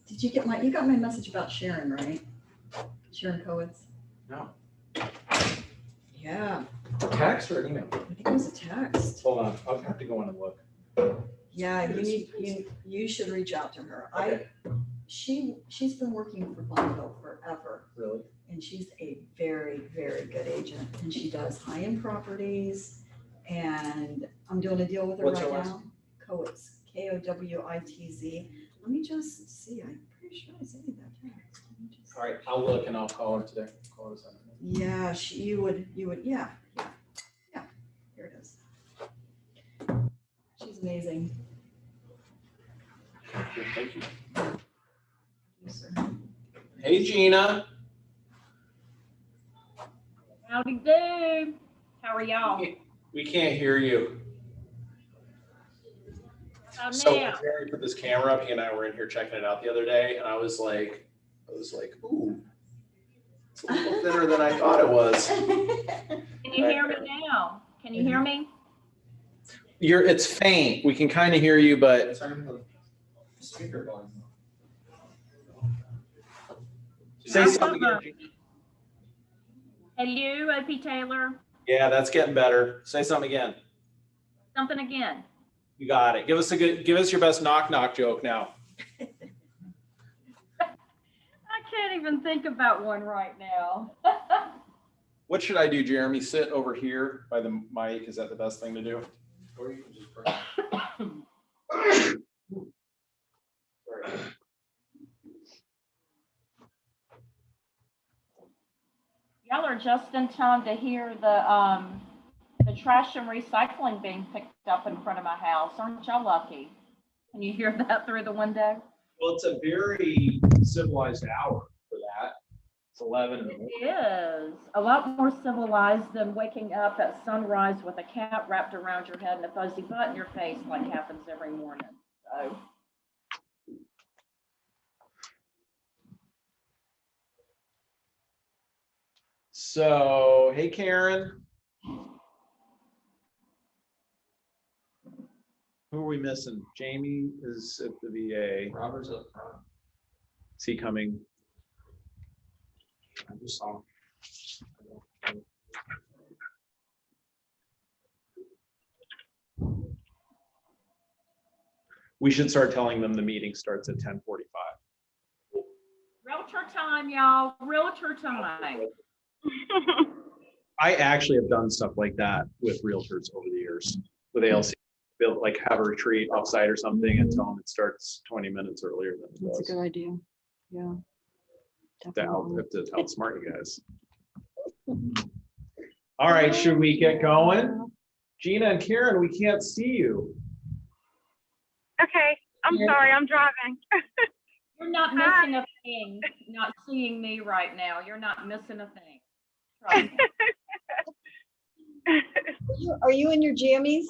Did you get you got my message about Sharon, right? Sharon Coates? No. Yeah. Text or email? I think it was a text. Hold on, I'll have to go in and look. Yeah, you should reach out to her. Okay. She's been working for Bonneville forever. Really? And she's a very, very good agent. And she does high-end properties. And I'm doing a deal with her What's right her last now. Coates, Kowitz. Let me just see. I'm pretty sure I sent you that text. Let me just- All right, I'll look and I'll call her today. Call her this afternoon. Yeah, you would, yeah. Here it is. She's amazing. Thank you. Yes, sir. Hey, Gina. Howdy do. How are y'all? We can't hear you. How So now? Jerry put this camera up. He and I were in here checking it out the other day, and I was like, ooh, it's a little thinner than I thought it was. Can you hear me now? Can you hear me? It's faint. We can kind of hear you, but Speaker volume. say something again. Hello, OP Taylor. Yeah, that's getting better. Say something again. Something again. You got it. Give us your best knock joke now. I can't even think about one right now. What should I do, Jeremy? Sit over here by the mic. Is that the best thing to do? Or you can just press. Sorry. Y'all are just in time to hear the trash and recycling being picked up in front of my house. Aren't y'all lucky? Can you hear that through the window? Well, it's a very civilized hour for that. It's 11 in the morning. It is a lot more civilized than waking up at sunrise with a cat wrapped around your head and a fuzzy butt in your face like happens every morning. So. So, hey, Karen. Who are we missing? Jamie is at the VA. Robert's up front. Is he coming? I just saw. We should start telling them the meeting starts at 10:45. Realtor time, y'all. Realtor time. I actually have done stuff like that with realtors over the years with ALC. They'll like have a retreat offsite or something and tell them it starts 20 minutes earlier than it That's a does. good idea. Yeah. To Definitely. outsmart you guys. All right, should we get going? Gina and Karen, we can't see you. Okay, I'm Yeah. sorry, I'm driving. You're not missing a thing. Not seeing me right now. You're not missing a thing. Trust me. Are you in your jammies?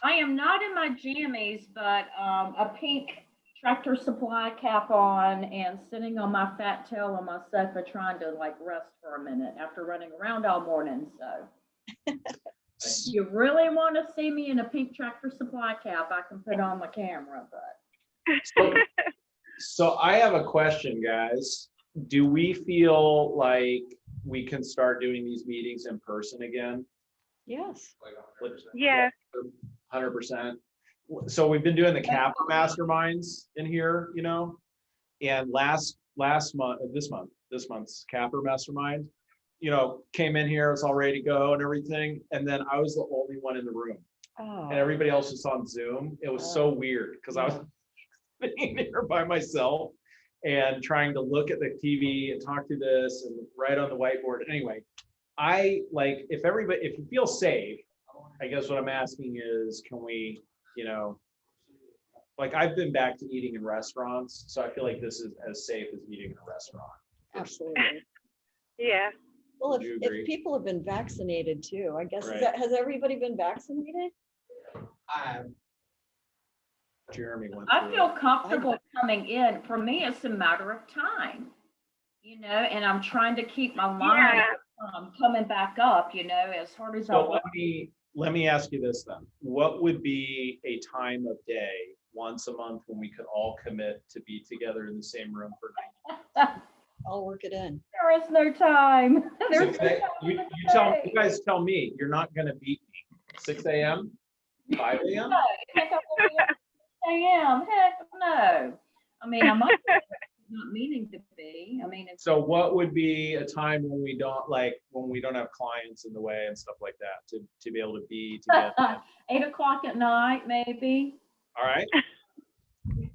I am not in my jammies, but a pink Tractor Supply cap on and sitting on my fat tail on my sofa trying to like rest for a minute after running around all morning. So if you really want to see me in a pink Tractor Supply cap, I can put on my camera, but. So I have a question, guys. Do we feel like we can start doing these meetings in person again? Yes. Like 100%. Yeah, 100%. So we've been doing the capper masterminds in here, you know, and last month, this month's capper mastermind, you know, came in here, was all ready to go and everything. And then I was the only one in the room Oh. and everybody else was on Zoom. It was so weird because I was sitting here by myself and trying to look at the TV and talk through this and write on the whiteboard. Anyway, I like, if you feel safe, I guess what I'm asking is, can we, you know, like I've been back to eating in restaurants, so I feel like this is as safe as eating in a restaurant. Absolutely. yeah. Well, Would you agree? if people have been vaccinated too, I guess, Right. has everybody been vaccinated? Jeremy went I through feel it. comfortable coming in. For me, it's a matter of time, you know, and I'm trying to keep my mind coming back up, you know, as hard as I So want. let me ask you this then. What would be a time of day once a month when we could all commit to be together in the same room for 90 I'll work it in. There is no time. There's 6 no a- time you, in the you tell, day. you guys tell me, you're not gonna beat me. 6 a.m., 5 a.m.? No, heck, I won't be at 6 a.m. Heck, no. I mean, I might be not meaning to be. I mean, it's So what would be a time when we don't have clients in the way and stuff like that to be able to be together? 8 o'clock at night, maybe. All right.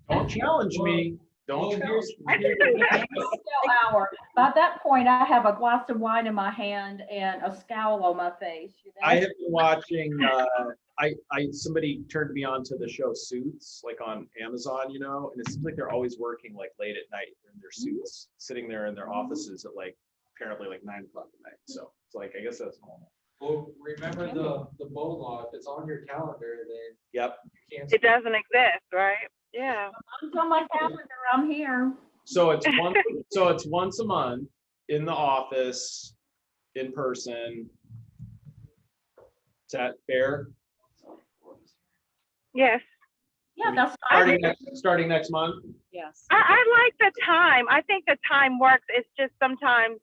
Don't challenge me. Don't Well, challenge I me. can do a cocktail hour. By that point, I have a glass of wine in my hand and a scowl on my face. You know? I have been watching, somebody turned me on to the show Suits, like on Amazon, you know, and it seems like they're always working like late at night in their suits, sitting there in their offices at like, apparently like 9 o'clock at night. So it's like, I guess that's normal. Well, remember the bow law, if it's on your calendar, then Yep. you can't. It doesn't exist, right? Yeah. It's on my calendar. I'm here. So it's once a month in the office, in person. Is that fair? Yes. Yeah, that's fine. Starting next month? Yes. I like the time. I think the time works. It's just sometimes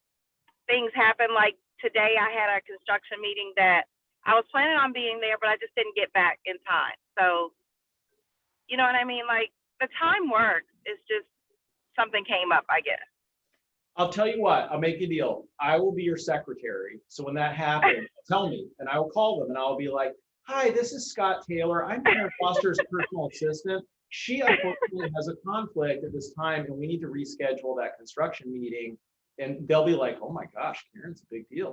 things happen. Like today I had a construction meeting that I was planning on being there, but I just didn't get back in time. So, you know what I mean? Like the time works. It's just something came up, I guess. I'll tell you what, I'll make you a deal. I will be your secretary. So when that happens, tell me, and I will call them and I'll be like, hi, this is Scott Taylor. I'm Karen Foster's personal assistant. She unfortunately has a conflict at this time and we need to reschedule that construction meeting. And they'll be like, oh my gosh, Karen's a big deal.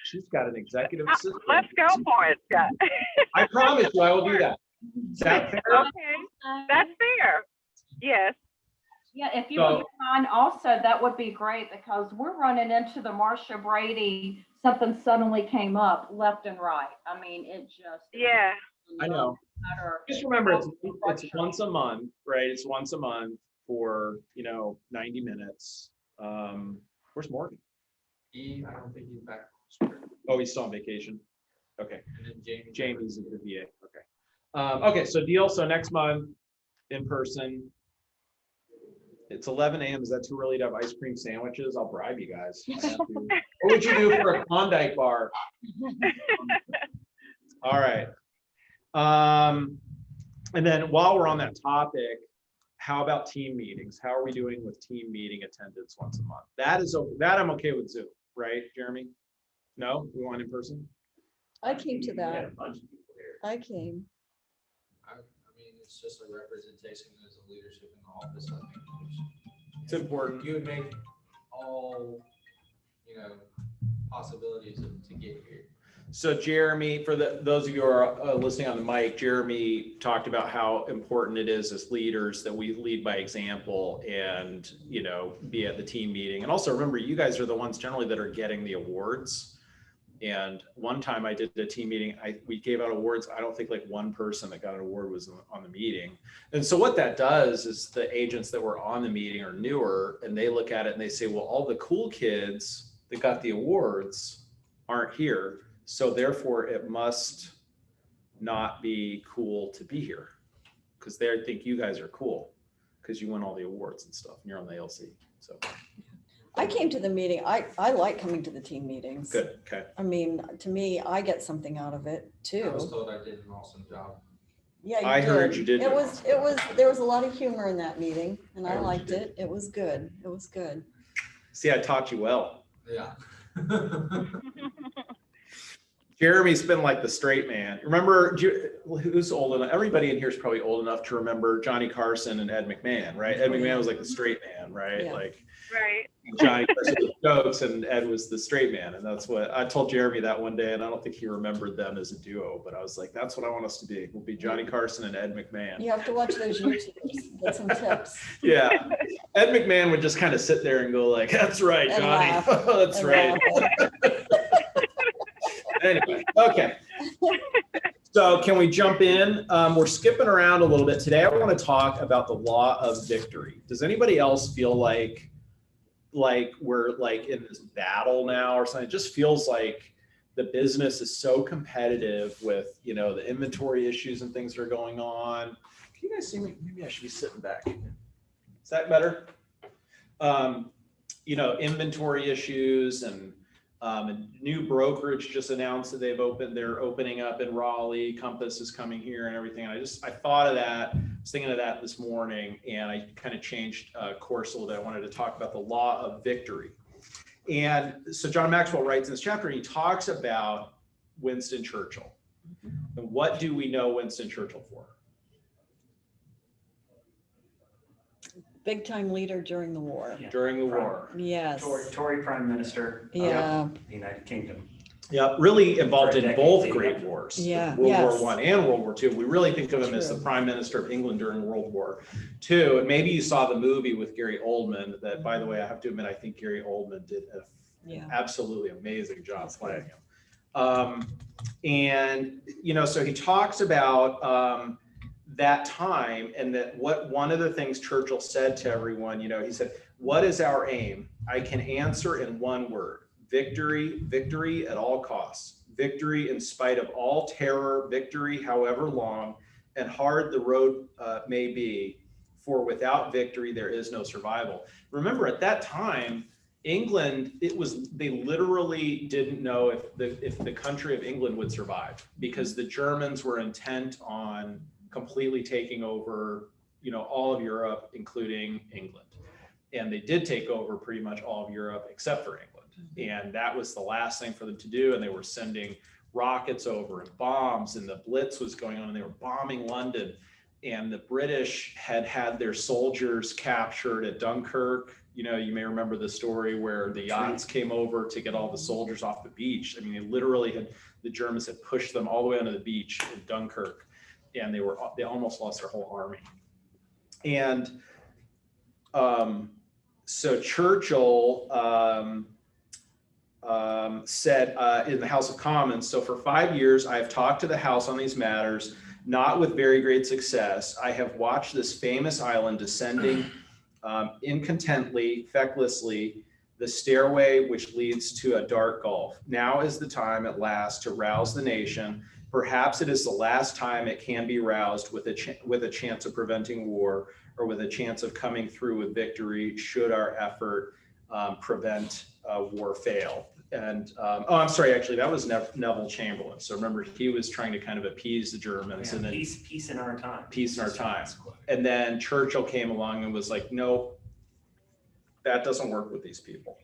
She's got an executive assistant. Let's go for it, Scott. I promise you, I will do that. Is that fair? Okay, that's fair. Yes. Yeah, if you So- wouldn't mind also, that would be great because we're running into the Marsha Brady, something suddenly came up left and right. I mean, it just. Yeah. I know. Matter. Just remember, it's once a month, right? It's once a month for, 90 minutes. Where's Morgan? I don't think he's back. Oh, he's still on vacation. Okay. And then Jamie. Jamie's at the VA. Okay. Okay, so deal. So next month, in person. It's 11 a.m. Is that too early to have ice cream sandwiches? I'll bribe you guys. I have to. What would you do for a Klondike bar? All right. And then while we're on that topic, how about team meetings? How are we doing with team meeting attendance once a month? That I'm okay with Zoom, right, Jeremy? No, we want in person? I came to We had that. a bunch of people here. I came. I mean, it's just a representation as a leadership in the office, I think. It's important. You would make all, possibilities to get here. So Jeremy, for those of you who are listening on the mic, Jeremy talked about how important it is as leaders that we lead by example and, be at the team meeting. And also remember, you guys are the ones generally that are getting the awards. And one time I did a team meeting, we gave out awards. I don't think like one person that got an award was on the meeting. And so what that does is the agents that were on the meeting are newer and they look at it and they say, well, all the cool kids that got the awards aren't here. So therefore it must not be cool to be here because they think you guys are cool because you win all the awards and stuff and you're on the ALC. So I came to the meeting. I like coming to the team meetings. good. Okay. I mean, to me, I get something out of it I too. was told I did an awesome job. Yeah, I heard you did. There was a lot of humor in that meeting and I I heard you liked did. it. It was good. It was good. See, I taught you well. Yeah. Jeremy's been like the straight man. Remember, who's old enough? Everybody in here is probably old enough to remember Johnny Carson and Ed McMahon, right? Ed McMahon was like the straight man, right? Yeah. Like Right. Johnny Carson was jokes and Ed was the straight man. And that's what I told Jeremy that one day. And I don't think he remembered them as a duo, but I was like, that's what I want us to be. We'll be Johnny Carson and Ed McMahon. You have to watch those YouTubes, get some tips. Yeah. Ed McMahon would just kind of sit there and go like, that's right, And Johnny. laugh. That's And right. laugh. Anyway, okay. So can we jump in? We're skipping around a little bit today. I want to talk about the law of victory. Does anybody else feel like we're like in this battle now or something? It just feels like the business is so competitive with, you know, the inventory issues and things that are going on. Can you guys see me? Maybe I should be sitting back. Is that better? You know, inventory issues and a new brokerage just announced that they're opening up in Raleigh. Compass is coming here and everything. And I thought of that, I was thinking of that this morning, and I kind of changed course a little bit. I wanted to talk about the law of victory. And so John Maxwell writes in this chapter, and he talks about Winston Churchill. And what do we know Winston Churchill for? Big time leader during the war. Yeah. During the war. Yes. Tory Prime Minister Yeah. of the United Kingdom. Yeah, really involved For a in decade, both leading great up to- wars. Yeah, World yes. War I and World War II. We really think of him as the True. Prime Minister of England during World War II. And maybe you saw the movie with Gary Oldman that, by the way, I have to admit, I think Gary Oldman did an Yeah. absolutely amazing job That's playing him. And, you know, so he talks about that time, and that one of the things Churchill said to everyone, you know, he said, "What is our aim? I can answer in one word: victory, victory at all costs, victory in spite of all terror, victory however long and hard the road may be, for without victory there is no survival." Remember, at that time, England, they literally didn't know if the country of England would survive, because the Germans were intent on completely taking over, you know, all of Europe, including England. And they did take over pretty much all of Europe except for England. And that was the last thing for them to do. And they were sending rockets over and bombs, and the Blitz was going on, and they were bombing London. And the British had their soldiers captured at Dunkirk. You know, you may remember the story where the yachts came over to get all the soldiers off the beach. I mean, the Germans had pushed them all the way onto the beach in Dunkirk, and they almost lost their whole army. And so Churchill said in the House of Commons, "So for 5 years, I have talked to the House on these matters, not with very great success. I have watched this famous island descending incontently, fecklessly, the stairway which leads to a dark gulf. Now is the time at last to rouse the nation. Perhaps it is the last time it can be roused with a chance of preventing war, or with a chance of coming through with victory should our effort prevent war fail." And I'm sorry, actually, that was Neville Chamberlain. So remember, he was trying to kind of appease the Germans, and then Peace in our time. Peace in our time. And then Churchill came along and was like, "No, that doesn't work with these people."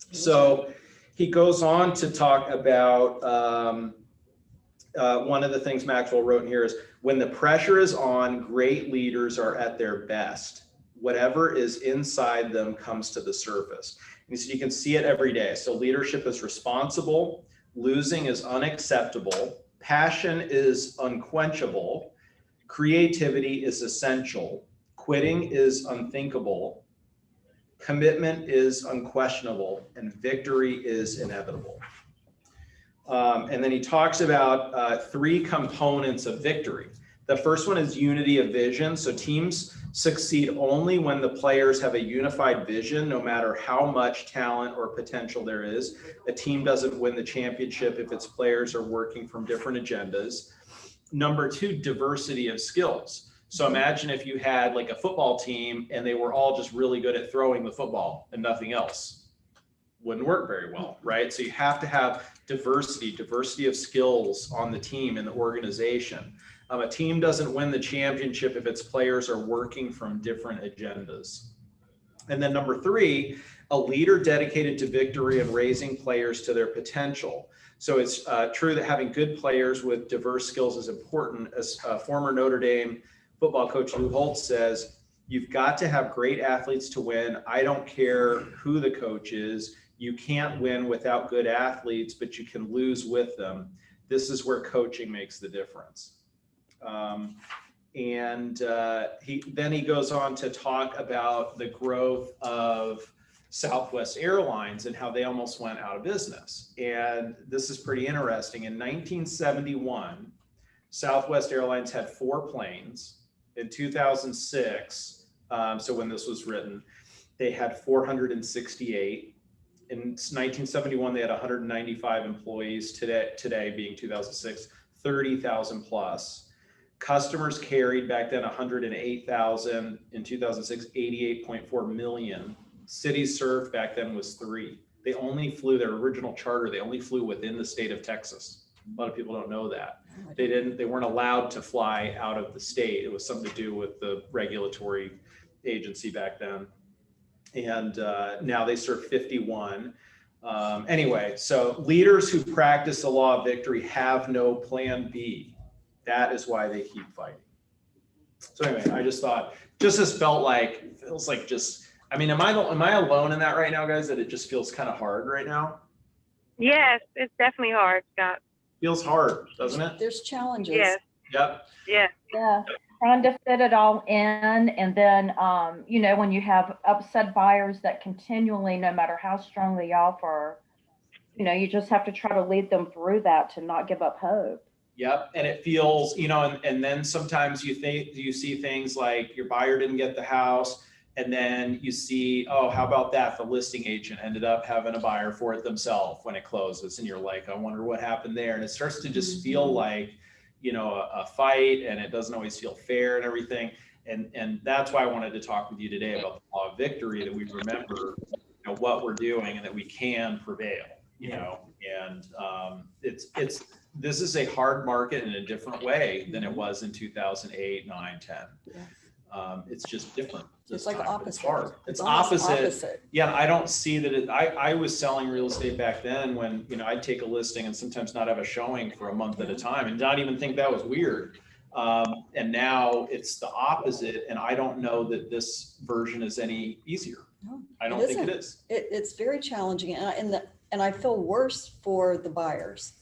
So he goes on to talk about one of the things Maxwell wrote in here is, "When the pressure is on, great leaders are at their best. Whatever is inside them comes to the surface." And so you can see it every day. So leadership is responsible, losing is unacceptable, passion is unquenchable, creativity is essential, quitting is unthinkable, commitment is unquestionable, and victory is inevitable. And then he talks about 3 components of victory. The first one is unity of vision. So teams succeed only when the players have a unified vision, no matter how much talent or potential there is. A team doesn't win the championship if its players are working from different agendas. Number 2, diversity of skills. So imagine if you had like a football team and they were all just really good at throwing the football and nothing else. Wouldn't work very well, right? So you have to have diversity of skills on the team and the organization. A team doesn't win the championship if its players are working from different agendas. And then number 3, a leader dedicated to victory and raising players to their potential. So it's true that having good players with diverse skills is important. As former Notre Dame football coach Lou Holtz says, "You've got to have great athletes to win. I don't care who the coach is. You can't win without good athletes, but you can lose with them. This is where coaching makes the difference." He goes on to talk about the growth of Southwest Airlines and how they almost went out of business. And this is pretty interesting. In 1971, Southwest Airlines had 4 planes. In 2006, so when this was written, they had 468. in 1971, they had 195 employees. Today being 2006, 30,000 plus. Customers carried back then 108,000. In 2006, 88.4 million. Cities served back then was 3. They only flew their original charter. They only flew within the state of Texas. A lot of people don't know that. They weren't allowed to fly out of the state. It was something to do with the regulatory agency back then. And now they serve 51. Anyway, so leaders who practice the law of victory have no plan B. That is why they keep fighting. So anyway, I just thought, feels like just, I mean, am I alone in that right now, guys, that it just feels kind of hard right now? Yes, it's definitely hard, Scott. Feels hard, doesn't it? There's challenges. Yes. Yep. Yes. Yeah, trying to fit it all in, and then, when you have upset buyers that continually, no matter how strong they offer, you just have to try to lead them through that to not give up hope. Yep. And it feels, and then sometimes you see things like your buyer didn't get the house, and then you see, oh, how about that? The listing agent ended up having a buyer for it themselves when it closes, and you're like, I wonder what happened there. And it starts to just feel like, a fight, and it doesn't always feel fair and everything. And that's why I wanted to talk with you today about the law of victory, that we remember what we're doing and that we can prevail, and this is a hard market in a different way than it was in 2008, 9, 10. Yeah. It's just different. It's like opposite. It's hard. It's almost opposite. Yeah, I don't see that I was selling real estate back then when, I'd take a listing and sometimes not have a showing for a month at a time and not even think that was weird. And now it's the opposite. And I don't know that this version is any easier. No, I don't think it is. It's very challenging. And I feel worse for the buyers.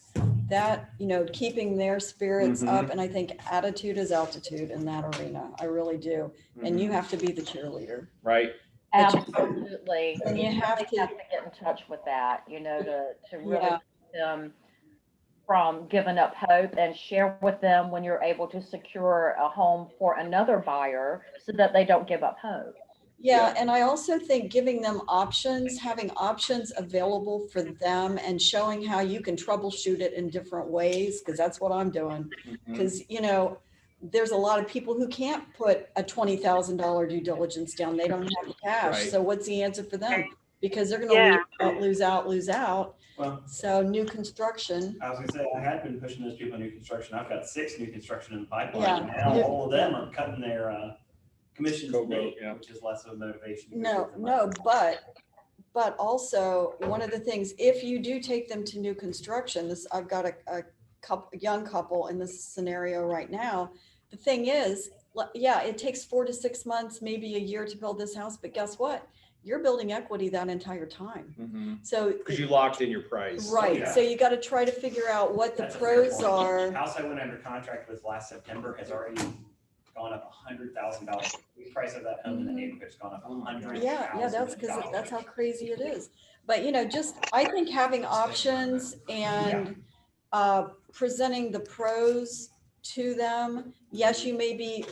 That, keeping their spirits up, and I think attitude is altitude in that arena. I really do. And you have to be the cheerleader. Right. Absolutely. And you have to get in touch with that, to really keep them from giving up hope, and share with them when you're able to secure a home for another buyer so that they don't give up hope. Yeah, and I also think giving them options, having options available for them, and showing how you can troubleshoot it in different ways, because that's what I'm doing. Because, there's a lot of people who can't put a $20,000 due diligence down. They don't have the cash. Right. So what's the answer for them? Because they're going to lose out. Well, So new construction. I was gonna say, I had been pushing those people in new construction. I've got 6 new construction in the pipeline. Yeah. And now all of them are cutting their commissions to me, Yeah. which is less of a motivation. to No, push them up. but also one of the things, if you do take them to new construction, I've got a young couple in this scenario right now. The thing is, it takes 4 to 6 months, maybe a year to build this house, but guess what? You're building equity that entire time. So, Because you locked in your price. right. Yeah. So you got to try to figure out what the That's a fair pros point. are. The house I went under contract with last September has already gone up $100,000. The price of that home in the neighborhood has gone up $100,000. Yeah, that's because that's how crazy it is. But, I think having options and presenting the pros to them. Yes, you may be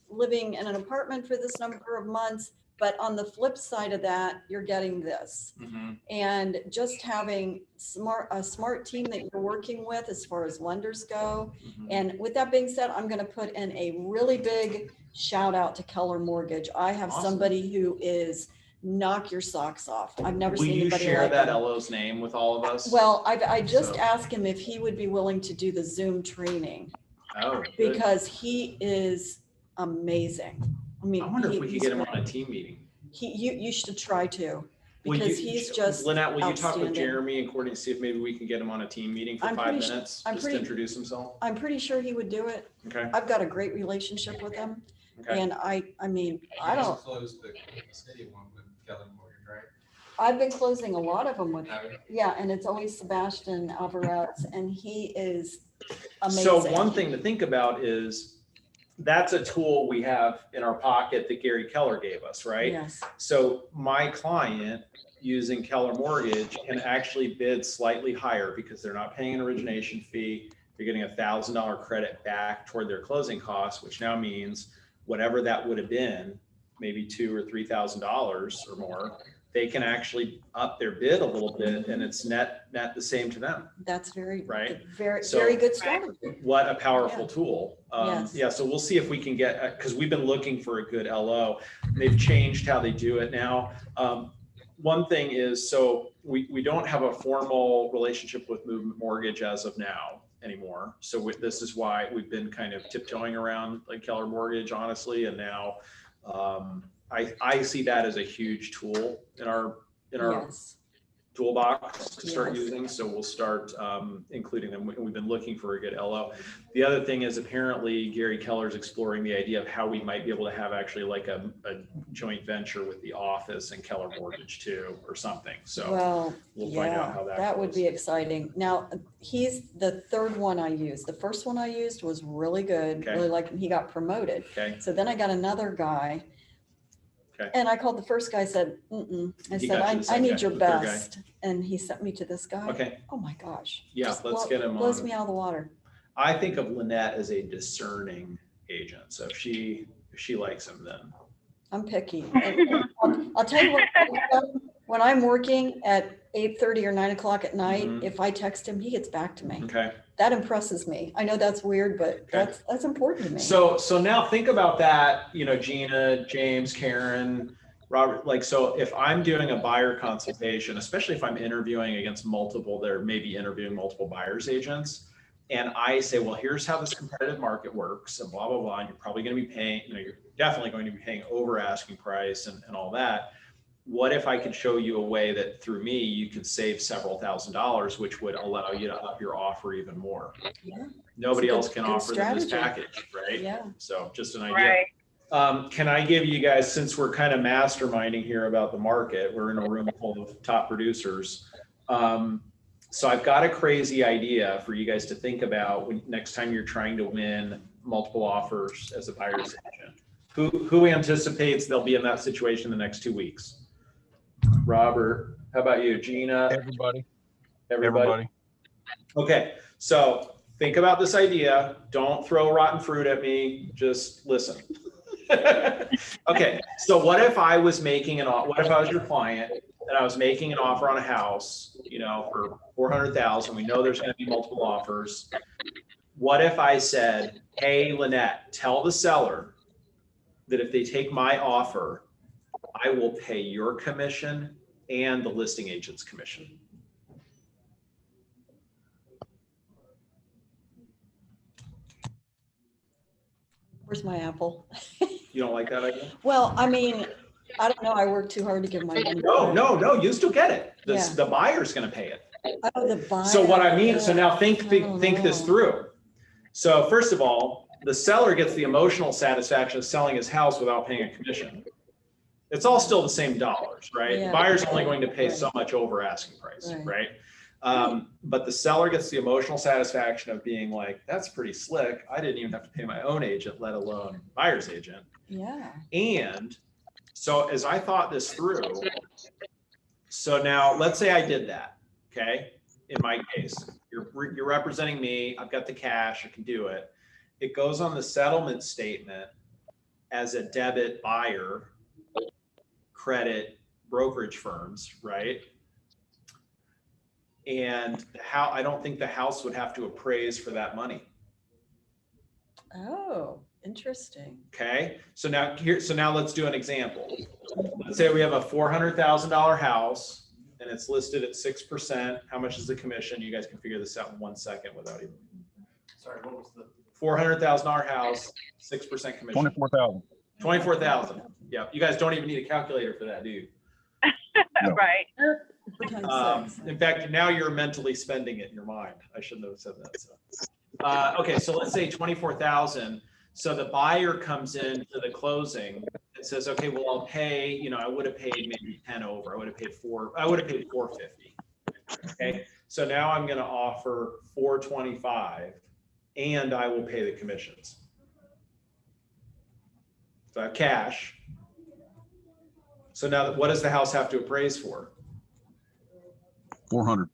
living in an apartment for this number of months, but on the flip side of that, you're getting this. And just having a smart team that you're working with as far as lenders go. And with that being said, I'm going to put in a really big shout out to Keller Mortgage. I have somebody who is knock your socks off. I've never Will seen you anybody share like that them. LO's name with all of us? Well, I just So- asked him if he would be willing to do the Zoom training, Oh, good. because he is amazing. I mean, I wonder if we could he's get him on great. a team meeting. You should try to, Will because you- he's just Lynette, will you talk with outstanding. Jeremy and Courtney, see if maybe we can get him on a team meeting for I'm 5 pretty su- minutes? I'm Just to pretty- introduce himself? I'm pretty sure he would do it. Okay, I've got a great relationship with him. okay. And I mean, I You just don't, closed the city one with Keller Mortgage, right? I've been closing a lot of them with, Have you? yeah, and it's always Sebastian Alvarez, and he is amazing. So one thing to think about is that's a tool we have in our pocket that Gary Keller gave us, right? Yes, So my client using Keller Mortgage can actually bid slightly higher because they're not paying an origination fee. They're getting $1,000 credit back toward their closing costs, which now means whatever that would have been, maybe $2,000 or $3,000 or more, they can actually up their bid a little bit and it's net the same to them. That's very, Right. very, So- very good strategy. What a powerful tool. Yes. Yeah, so we'll see if we can get, because we've been looking for a good LO. They've changed how they do it now. One thing is, so we don't have a formal relationship with Movement Mortgage as of now anymore. So this is why we've been kind of tiptoeing around like Keller Mortgage, honestly. And now I see that as a huge tool in our Yes. toolbox to start Yes. using. So we'll start including them. We've been looking for a good LO. The other thing is apparently Gary Keller's exploring the idea of how we might be able to have actually like a joint venture with the office and Keller Mortgage too, or something. So Well, we'll find out how that would goes. be exciting. Now, he's the third one I used. The first one I used was really good, Okay. really like him. He got promoted. Okay. So then I got another guy. Okay. And I called the first guy, said, mm-mm. I He said, got you the I second need guy, your the third guy. best. And he sent me to this guy. Okay. Oh my gosh. Yeah, Just let's get him blows on. me out of the water. I think of Lynette as a discerning agent. So if she likes him, then I'm picky. And I'll tell you what, when I'm working at 8:30 or 9 o'clock at night, Mhm. if I text him, he gets back to me. okay. That impresses me. I know that's weird, but that's important to me. So now think about that, Gina, James, Karen, Robert, like, so if I'm doing a buyer consultation, especially if I'm interviewing against multiple, they're maybe interviewing multiple buyers agents. And I say, well, here's how this competitive market works and blah, blah, blah. And you're probably going to be paying, you're definitely going to be paying over asking price and all that. What if I could show you a way that through me, you could save several $1,000s, which would allow you to up your offer even more. Yeah. Nobody It's a else good- can good offer them this strategy. package, right? Yeah. So just an idea. Right. Can I give you guys, since we're kind of masterminding here about the market, we're in a room full of top producers. So I've got a crazy idea for you guys to think about when next time you're trying to win multiple offers as a buyer's agent. Who anticipates they'll be in that situation the next 2 weeks? Robert, how about you? Gina? Everybody? Okay, so think about this idea. Don't throw rotten fruit at me. Just listen. Okay, so what if I was making what if I was your client and I was making an offer on a house, for $400,000? We know there's going to be multiple offers. What if I said, hey, Lynette, tell the seller that if they take my offer, I will pay your commission and the listing agent's commission. Where's my apple? You don't like that idea? Well, I mean, I don't know. I work too hard to give my money. No, you still get it. Yeah. The buyer's going to pay it. Oh, the buyer. So what I mean, so now think Oh, this no. through. So first of all, the seller gets the emotional satisfaction of selling his house without paying a commission. It's all still the same dollars, right? Yeah. The buyer's only going to pay Right. so much over asking price, Right. right? But the seller gets the emotional satisfaction of being like, that's pretty slick. I didn't even have to pay my own agent, let alone buyer's agent. Yeah. And so as I thought this through, so now let's say I did that, okay? In my case, you're representing me, I've got the cash, I can do it. It goes on the settlement statement as a debit buyer, credit brokerage firms, right? And I don't think the house would have to appraise for that money. Oh, interesting. Okay, so now let's do an example. Let's say we have a $400,000 house and it's listed at 6%. How much is the commission? You guys can figure this out in 1 second without even. Sorry, what was the? $400,000 house, 6% commission. 24,000. 24,000. Yeah, you guys don't even need a calculator for that, do you? No. Right. Times six. In fact, now you're mentally spending it in your mind. I shouldn't have said that. So. Okay, so let's say 24,000. So the buyer comes in to the closing and says, okay, well, I'll pay, I would have paid maybe 10 over. I would have paid 450. Okay, so now I'm going to offer 425 and I will pay the commissions. So I have cash. So now what does the house have to appraise for? 400.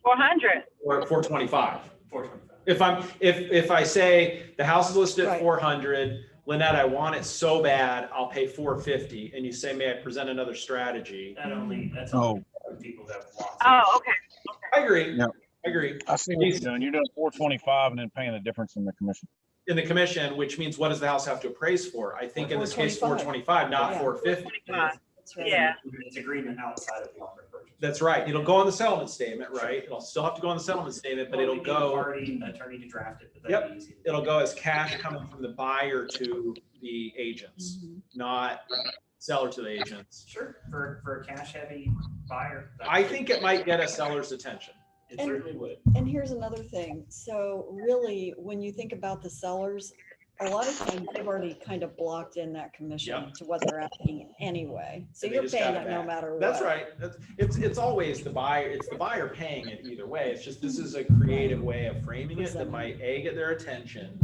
400. Or 425. 425. If I say the house is listed at Right. 400, Lynette, I want it so bad, I'll pay $450. And you say, may I present another strategy? That's only people that have lots. Oh, okay. I agree. Yeah. I agree. I see what you're doing. You're doing 425 and then paying the difference in the commission. In the commission, which means what does the house have to appraise for? I think in this case, 425, 425, not Yeah. 450. That's right. Yeah. It's agreement outside of the offer purchase. That's right. It'll go on the settlement statement, right? It'll still have to go on the settlement statement, but Well, it'll we need go, a party attorney to draft it, but Yep. that'd be easy. it'll go as cash coming from the buyer to the agents, Mhm. not seller to the agents. Sure, for a cash heavy buyer. I think it might get a seller's attention. It certainly would. And here's another thing. So really, when you think about the sellers, a lot of times they've already kind of blocked in that commission Yep. to what they're asking anyway. So And they you're just paying got it it no back. matter what. That's right. It's always the buyer, it's the buyer paying it either way. It's just, this is a creative way of framing it that might A, get their attention,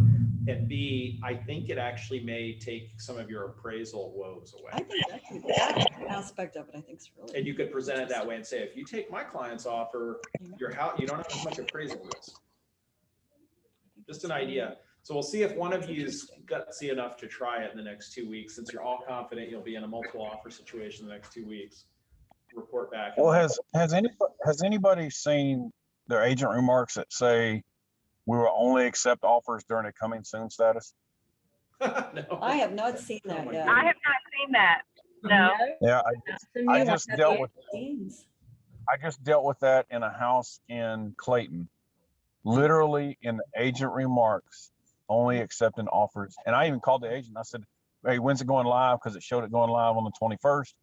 and B, I think it actually may take some of your appraisal woes I away. think that aspect of it, I think is really. And you could present it that way and say, if you take my client's offer, your house, you don't have as much appraisal risk. Just an idea. So we'll see if one of you's gutsy enough to try it in the next 2 weeks, since you're all confident you'll be in a multiple offer situation in the next 2 weeks. Report back. Well, has anybody seen their agent remarks that say we will only accept offers during a coming soon status? No. I have not seen Oh that my yet. I have not seen that. No. Yeah, I just dealt with Scenes. I just dealt with that in a house in Clayton. Literally in the agent remarks, only accepting offers. And I even called the agent. I said, hey, when's it going live? Because it showed it going live on the 21st.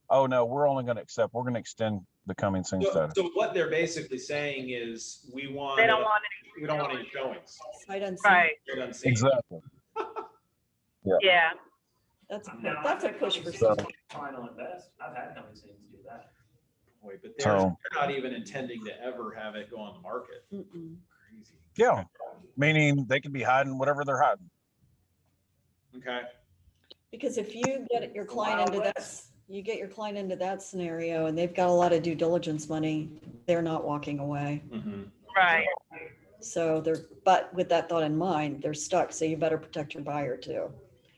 Oh no, we're only going to accept, we're going to extend the coming soon status. So what they're basically saying is, we want, They don't want we don't want any showings. Sight unseen. Right. Straight unseen. Exactly. Yeah. That's Now, that's a I've had push for coming some. soon final and best. I've had coming soon to do that. Boy, but So- they're not even intending to ever have it go on the market. Mm-mm. Crazy. Yeah, meaning they could be hiding whatever they're hiding. Okay. Because if you get your The client Wild into that, West. you get your client into that scenario and they've got a lot of due diligence money, they're not walking away. Mhm. Right. So but with that thought in mind, they're stuck. So you better protect your buyer too.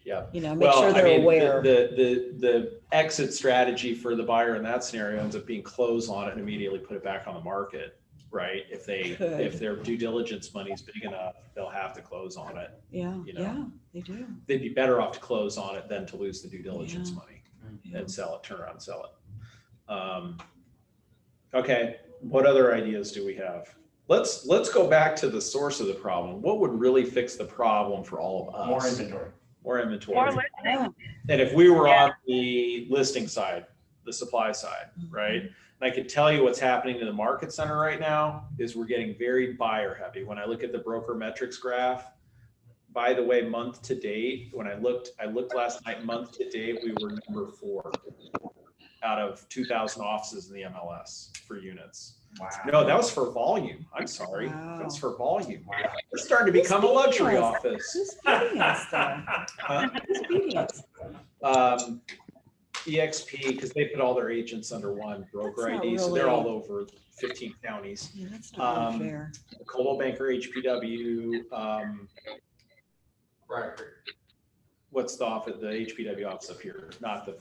Yeah. You know, make sure they're aware. The exit strategy for the buyer in that scenario ends up being close on it and immediately put it back on the market, right? If Could. their due diligence money is big enough, they'll have to close on it. Yeah, you know. yeah, they do. They'd be better off to close on it than to lose the due diligence Yeah. money Yeah. and sell it, turn around and sell it. Okay, what other ideas do we have? Let's go back to the source of the problem. What would really fix the problem for all of us? More inventory. More inventory. Or listening. Yeah. And if we were Yeah. on the listing side, the supply side, Mm-hmm. right? And I could tell you what's happening in the market center right now is we're getting very buyer heavy. When I look at the broker metrics graph, by the way, month to date, when I looked last night, month to date, we were number 4 out of 2,000 offices in the MLS for units. Wow. No, that was for volume. I'm sorry. Wow. That's for volume. Wow. We're starting to become a luxury Yes. office. Who's beating us though? Huh? Who's beating us? EXP, because they put all their agents under one broker That's not ID, so they're really- all over 15 counties. Yeah, that's not Um, fair. Coldwell Banker, HPW, Right. what's the office, the HPW office up here, not the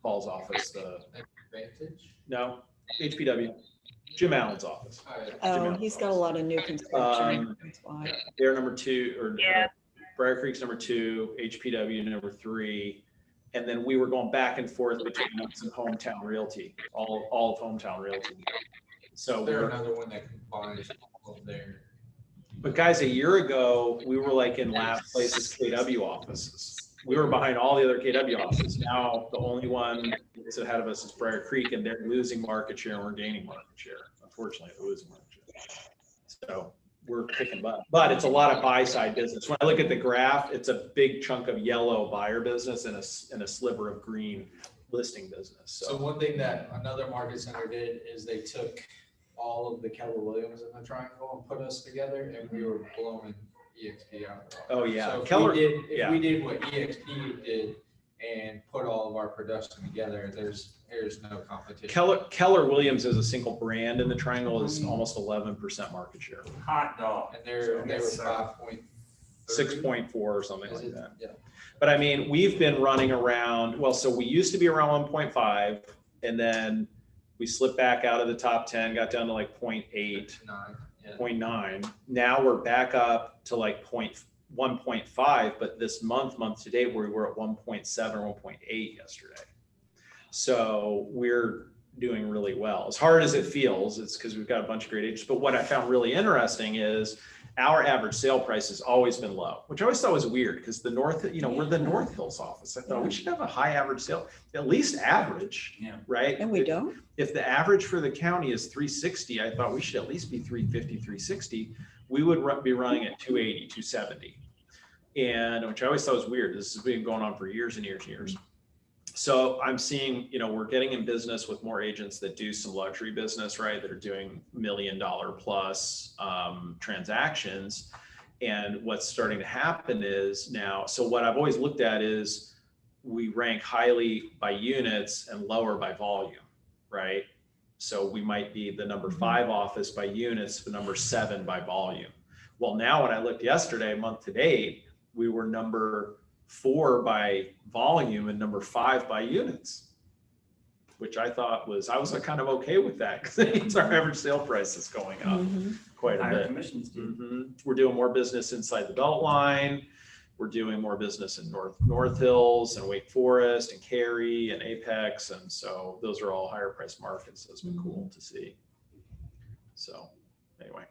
Falls office, Advantage. no, HPW, Jim Allen's office. Oh, he's got a lot of new construction. That's why. They're number 2, or Yeah. Briar Creek's number 2, HPW number 3. And then we were going back and forth between us and Hometown Realty, all of Hometown Realty. So They're we're, another one that combines all of their. but guys, a year ago, we were like in last place's KW offices. We were behind all the other KW offices. Now, the only one that's ahead of us is Briar Creek, and they're losing market share and we're gaining market share. Unfortunately, they're losing market share. So we're kicking butt, but it's a lot of buy side business. When I look at the graph, it's a big chunk of yellow buyer business and a sliver of green listing business. So one thing that another market center did is they took all of the Keller Williams in the triangle and put us together, and we were blowing EXP out. Oh, yeah. So if Keller- if we did what EXP did and put all of our production together, there's no competition. Keller Williams as a single brand in the triangle is almost 11% market share. Hot dog. And they were Yes, sir. 5.3 6.4 or something Is like it? that. Yeah. But I mean, we've been running around, well, so we used to be around 1.5 and then we slipped back out of the top 10, got down to like 0.8, 0.9. Now we're back up to like 1.5, but this month to date, we were at 1.7, 1.8 yesterday. So we're doing really well. As hard as it feels, it's because we've got a bunch of great agents. But what I found really interesting is our average sale price has always been low, which I always thought was weird because the North, we're the North Hills office. I thought we should have a high average sale, at least average, right? And we don't. If the average for the county is 360, I thought we should at least be 350, 360. We would be running at 280, 270. And which I always thought was weird. This has been going on for years and years and years. So I'm seeing, we're getting in business with more agents that do some luxury business, right? That are doing $1 million plus transactions. And what's starting to happen is now, so what I've always looked at is we rank highly by units and lower by volume, right? So we might be the number 5 office by units, the number 7 by volume. Well, now when I looked yesterday, month to date, we were number 4 by volume and number 5 by units, which I thought I was kind of okay with that because it means our average sale price is going up quite a Higher bit. commissions, dude. We're doing more business inside the Beltline. We're doing more business in North Hills and Wake Forest and Cary and Apex. And so those are all higher price markets. So it's been cool to see. So anyway.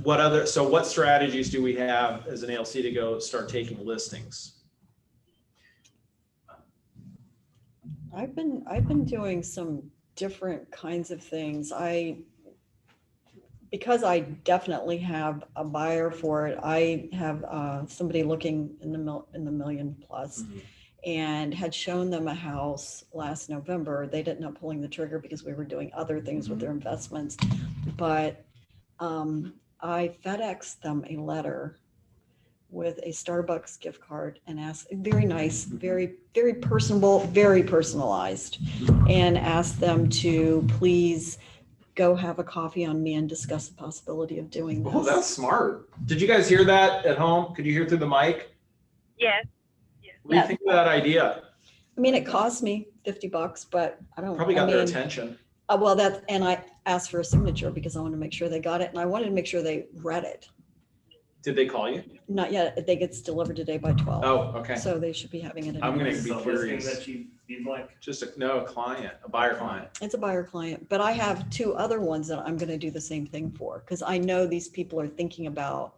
What strategies do we have as an ALC to go start taking listings? I've been doing some different kinds of things. Because I definitely have a buyer for it, I have somebody looking in the million plus, and had shown them a house last November. They ended up pulling the trigger because we were doing other things with their investments, but I FedExed them a letter with a Starbucks gift card and asked, very nice, very, very personable, very personalized, and asked them to please go have a coffee on me and discuss the possibility of doing this. Oh, that's smart. Did you guys hear that at home? Could you hear through the mic? Yes. What do you think of that idea? I mean, it cost me $50, but I don't. Probably got their attention. And I asked for a signature because I wanted to make sure they got it, and I wanted to make sure they read it. Did they call you? Not yet. They gets delivered today by 12. Oh, okay. So they should be having it. I'm gonna Is be it a listing curious. that you'd like? Just a client, a buyer client. It's a buyer client, but I have 2 other ones that I'm going to do the same thing for because I know these people are thinking about,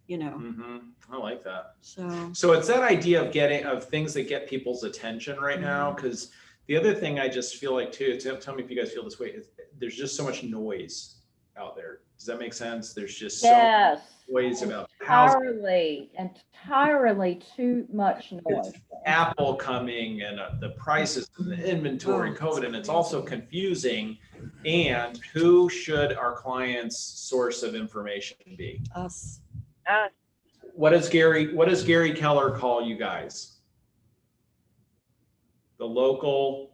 I like that. So So it's that idea of things that get people's attention right now. Because the other thing I just feel like too, tell me if you guys feel this way, is there's just so much noise out there. Does that make sense? There's just so much noise about housing. Entirely too much noise. Apple coming and the prices and the inventory, COVID, and it's also confusing. And who should our clients' source of information be? us. What does Gary Keller call you guys? The local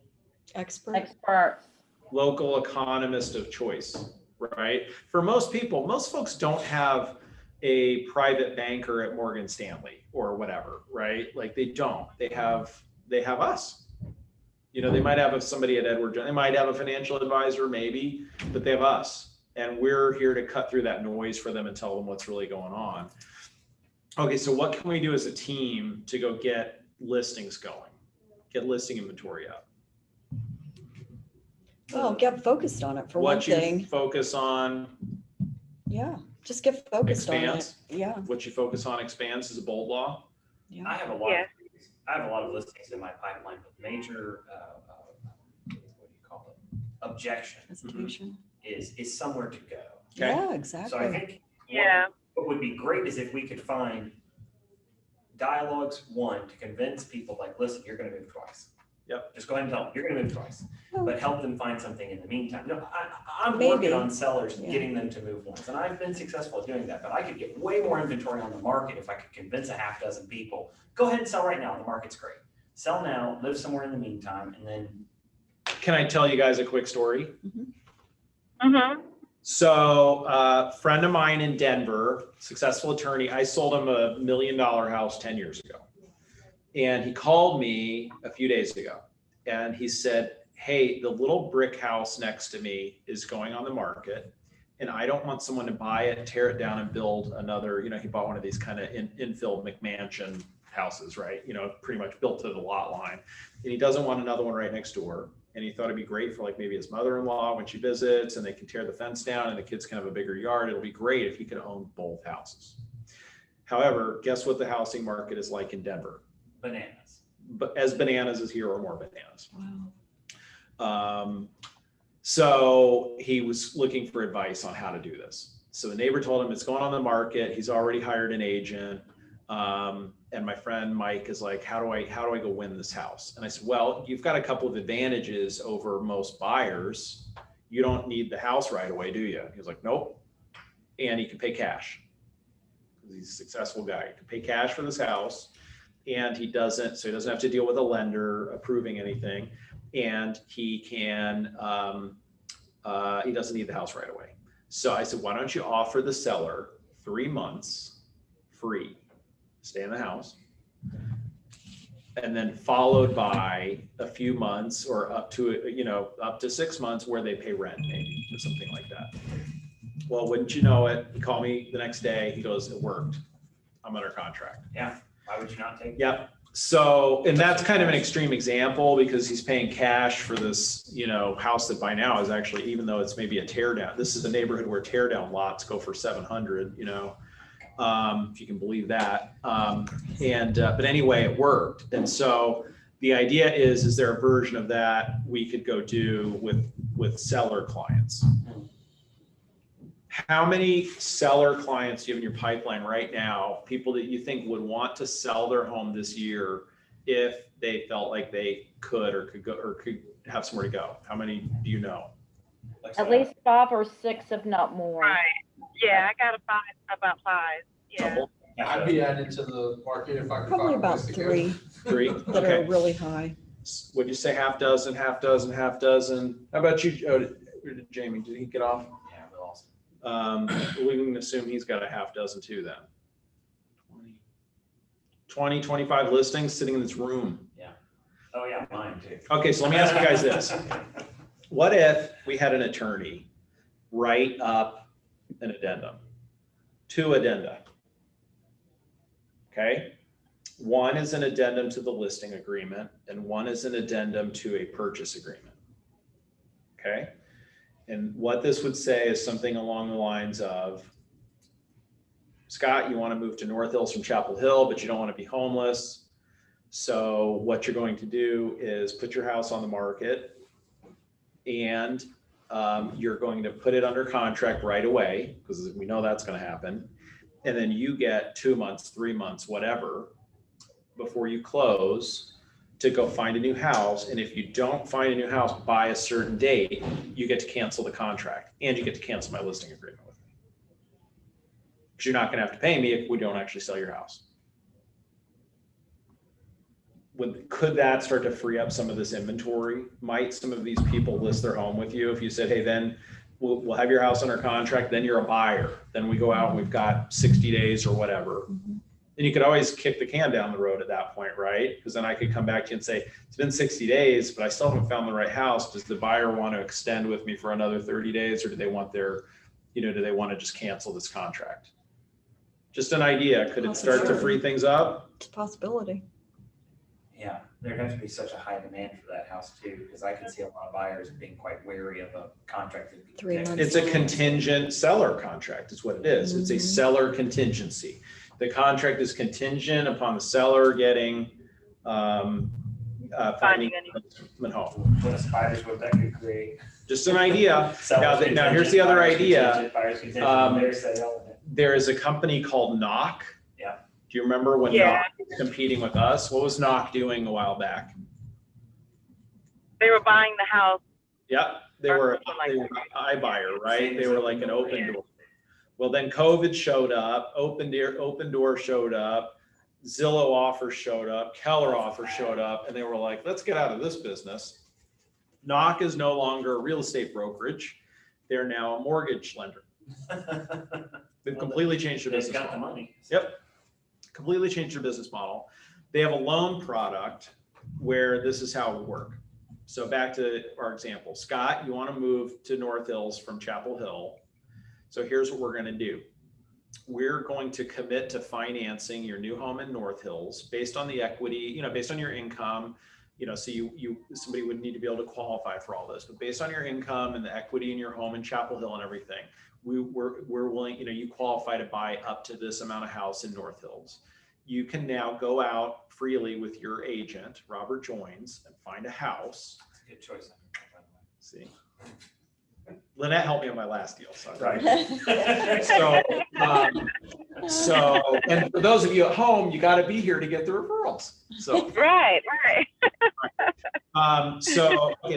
Experts. economist of choice, right? For most people, most folks don't have a private banker at Morgan Stanley or whatever, right? Like they don't. They have us. They might have somebody at Edward Jones. They might have a financial advisor, maybe, but they have us. And we're here to cut through that noise for them and tell them what's really going on. Okay, so what can we do as a team to go get listings going? Get listing inventory up? Well, get focused on it for one What you thing. focus on Yeah, just get focused on it. expands. Yeah. What you focus on expands is a bold law. I have a lot. I have a lot of listings in my pipeline, but major, what do you call it? Objection Presentation. is somewhere to go. Okay. Yeah, exactly. So I think Yeah. what would be great is if we could find dialogues, one, to convince people like, listen, you're going to move twice. Yep. Just go ahead and tell them you're going to move twice, Well, but help them find something in the meantime. No, I'm Maybe. working on sellers, Yeah. getting them to move once, and I've been successful at doing that, but I could get way more inventory on the market if I could convince a half dozen people, go ahead and sell right now. The market's great. Sell now, live somewhere in the meantime, and then Can I tell you guys a quick story? Mm-hmm. So friend of mine in Denver, successful attorney, I sold him $1 million house 10 years ago. And he called me a few days ago and he said, hey, the little brick house next to me is going on the market. And I don't want someone to buy it, tear it down and build another, he bought one of these kind of infill McMansion houses, right? Pretty much built to the lot line. And he doesn't want another one right next door. And he thought it'd be great for like maybe his mother-in-law when she visits and they can tear the fence down and the kids can have a bigger yard. It'll be great if he could own both houses. However, guess what the housing market is like in Denver? Bananas. But as bananas is here or more bananas. Wow. So he was looking for advice on how to do this. So the neighbor told him it's going on the market. He's already hired an agent. And my friend Mike is like, how do I go win this house? And I said, well, you've got a couple of advantages over most buyers. You don't need the house right away, do you? He was like, nope. And he can pay cash. He's a successful guy. He can pay cash for this house. And he doesn't have to deal with a lender approving anything. And he can, he doesn't need the house right away. So I said, why don't you offer the seller 3 months free, stay in the house, and then followed by a few months or up to 6 months where they pay rent maybe or something like that. Well, wouldn't you know it? He called me the next day. He goes, it worked. I'm under contract. Yeah. Why would you not take it? Yep. So, and that's kind of an extreme example because he's paying cash for this, house that by now is actually, even though it's maybe a tear down, this is a neighborhood where tear down lots go for 700, if you can believe that. But anyway, it worked. And so the idea is there a version of that we could go do with seller clients? How many seller clients do you have in your pipeline right now, people that you think would want to sell their home this year if they felt like they could have somewhere to go? How many do you know? At least 5 or 6, if not more. Right. Yeah, I got about 5. Yeah. Couple? I'd be added to the market if I could. Probably find a about place to go. 3 Three? that are Okay. really high. Would you say half dozen? How about you, Jamie? Did he get off? Yeah, we lost. We can assume he's got a half dozen too then. 20, 25 listings sitting in this room. Oh yeah, mine too. Okay, so let me ask you guys this. What if we had an attorney write up an addendum? 2 addenda. Okay. One is an addendum to the listing agreement and one is an addendum to a purchase agreement. Okay. And what this would say is something along the lines of, Scott, you want to move to North Hills from Chapel Hill, but you don't want to be homeless. So what you're going to do is put your house on the market and you're going to put it under contract right away because we know that's going to happen. And then you get 2 months, 3 months, whatever, before you close to go find a new house. And if you don't find a new house by a certain date, you get to cancel the contract and you get to cancel my listing agreement with me. Because you're not going to have to pay me if we don't actually sell your house. Could that start to free up some of this inventory? Might some of these people list their home with you if you said, hey, then we'll have your house under contract, then you're a buyer. Then we go out and we've got 60 days or whatever. Mm-hmm. And you could always kick the can down the road at that point, right? Because then I could come back to you and say, it's been 60 days, but I still haven't found the right house. Does the buyer want to extend with me for another 30 days or do they want do they want to just cancel this contract? Just an idea. Could it start to free things up? It's a possibility. Yeah, there'd have to be such a high demand for that house too, because I can see a lot of buyers being quite wary of a contract. 3 months. It's a contingent seller contract is what it is. It's a Mhm. seller contingency. The contract is contingent upon the seller getting finding a new a home. What a spider's web that could create. Just an idea. Sellers Now here's the other buyers idea. contingent, buyers contingent, their sale. There is a company called Knock. Yeah. Do you remember when Yeah. Knock was competing with us? What was Knock doing a while back? They were buying the house. Yep, they Or were something like an iBuyer, right? They were like an open door. Well, then COVID showed up, Open Door showed up, Zillow offers showed up, Keller offers showed up, and they were like, let's get out of this business. Knock is no longer a real estate brokerage. They're now a mortgage lender. They've completely changed their They've business got the model. money. Yep. Completely changed their business model. They have a loan product where this is how it would work. So back to our example, Scott, you want to move to North Hills from Chapel Hill. So here's what we're going to do. We're going to commit to financing your new home in North Hills based on the equity, you know, based on your income, you know, so somebody would need to be able to qualify for all this, but based on your income and the equity in your home in Chapel Hill and everything, we're willing, you know, you qualify to buy up to this amount of house in North Hills. You can now go out freely with your agent, Robert Joins, and find a house. That's a good choice. See, Lynette helped me on my last deal. So Right. So, and for those of you at home, you got to be here to get the referrals. So, Right.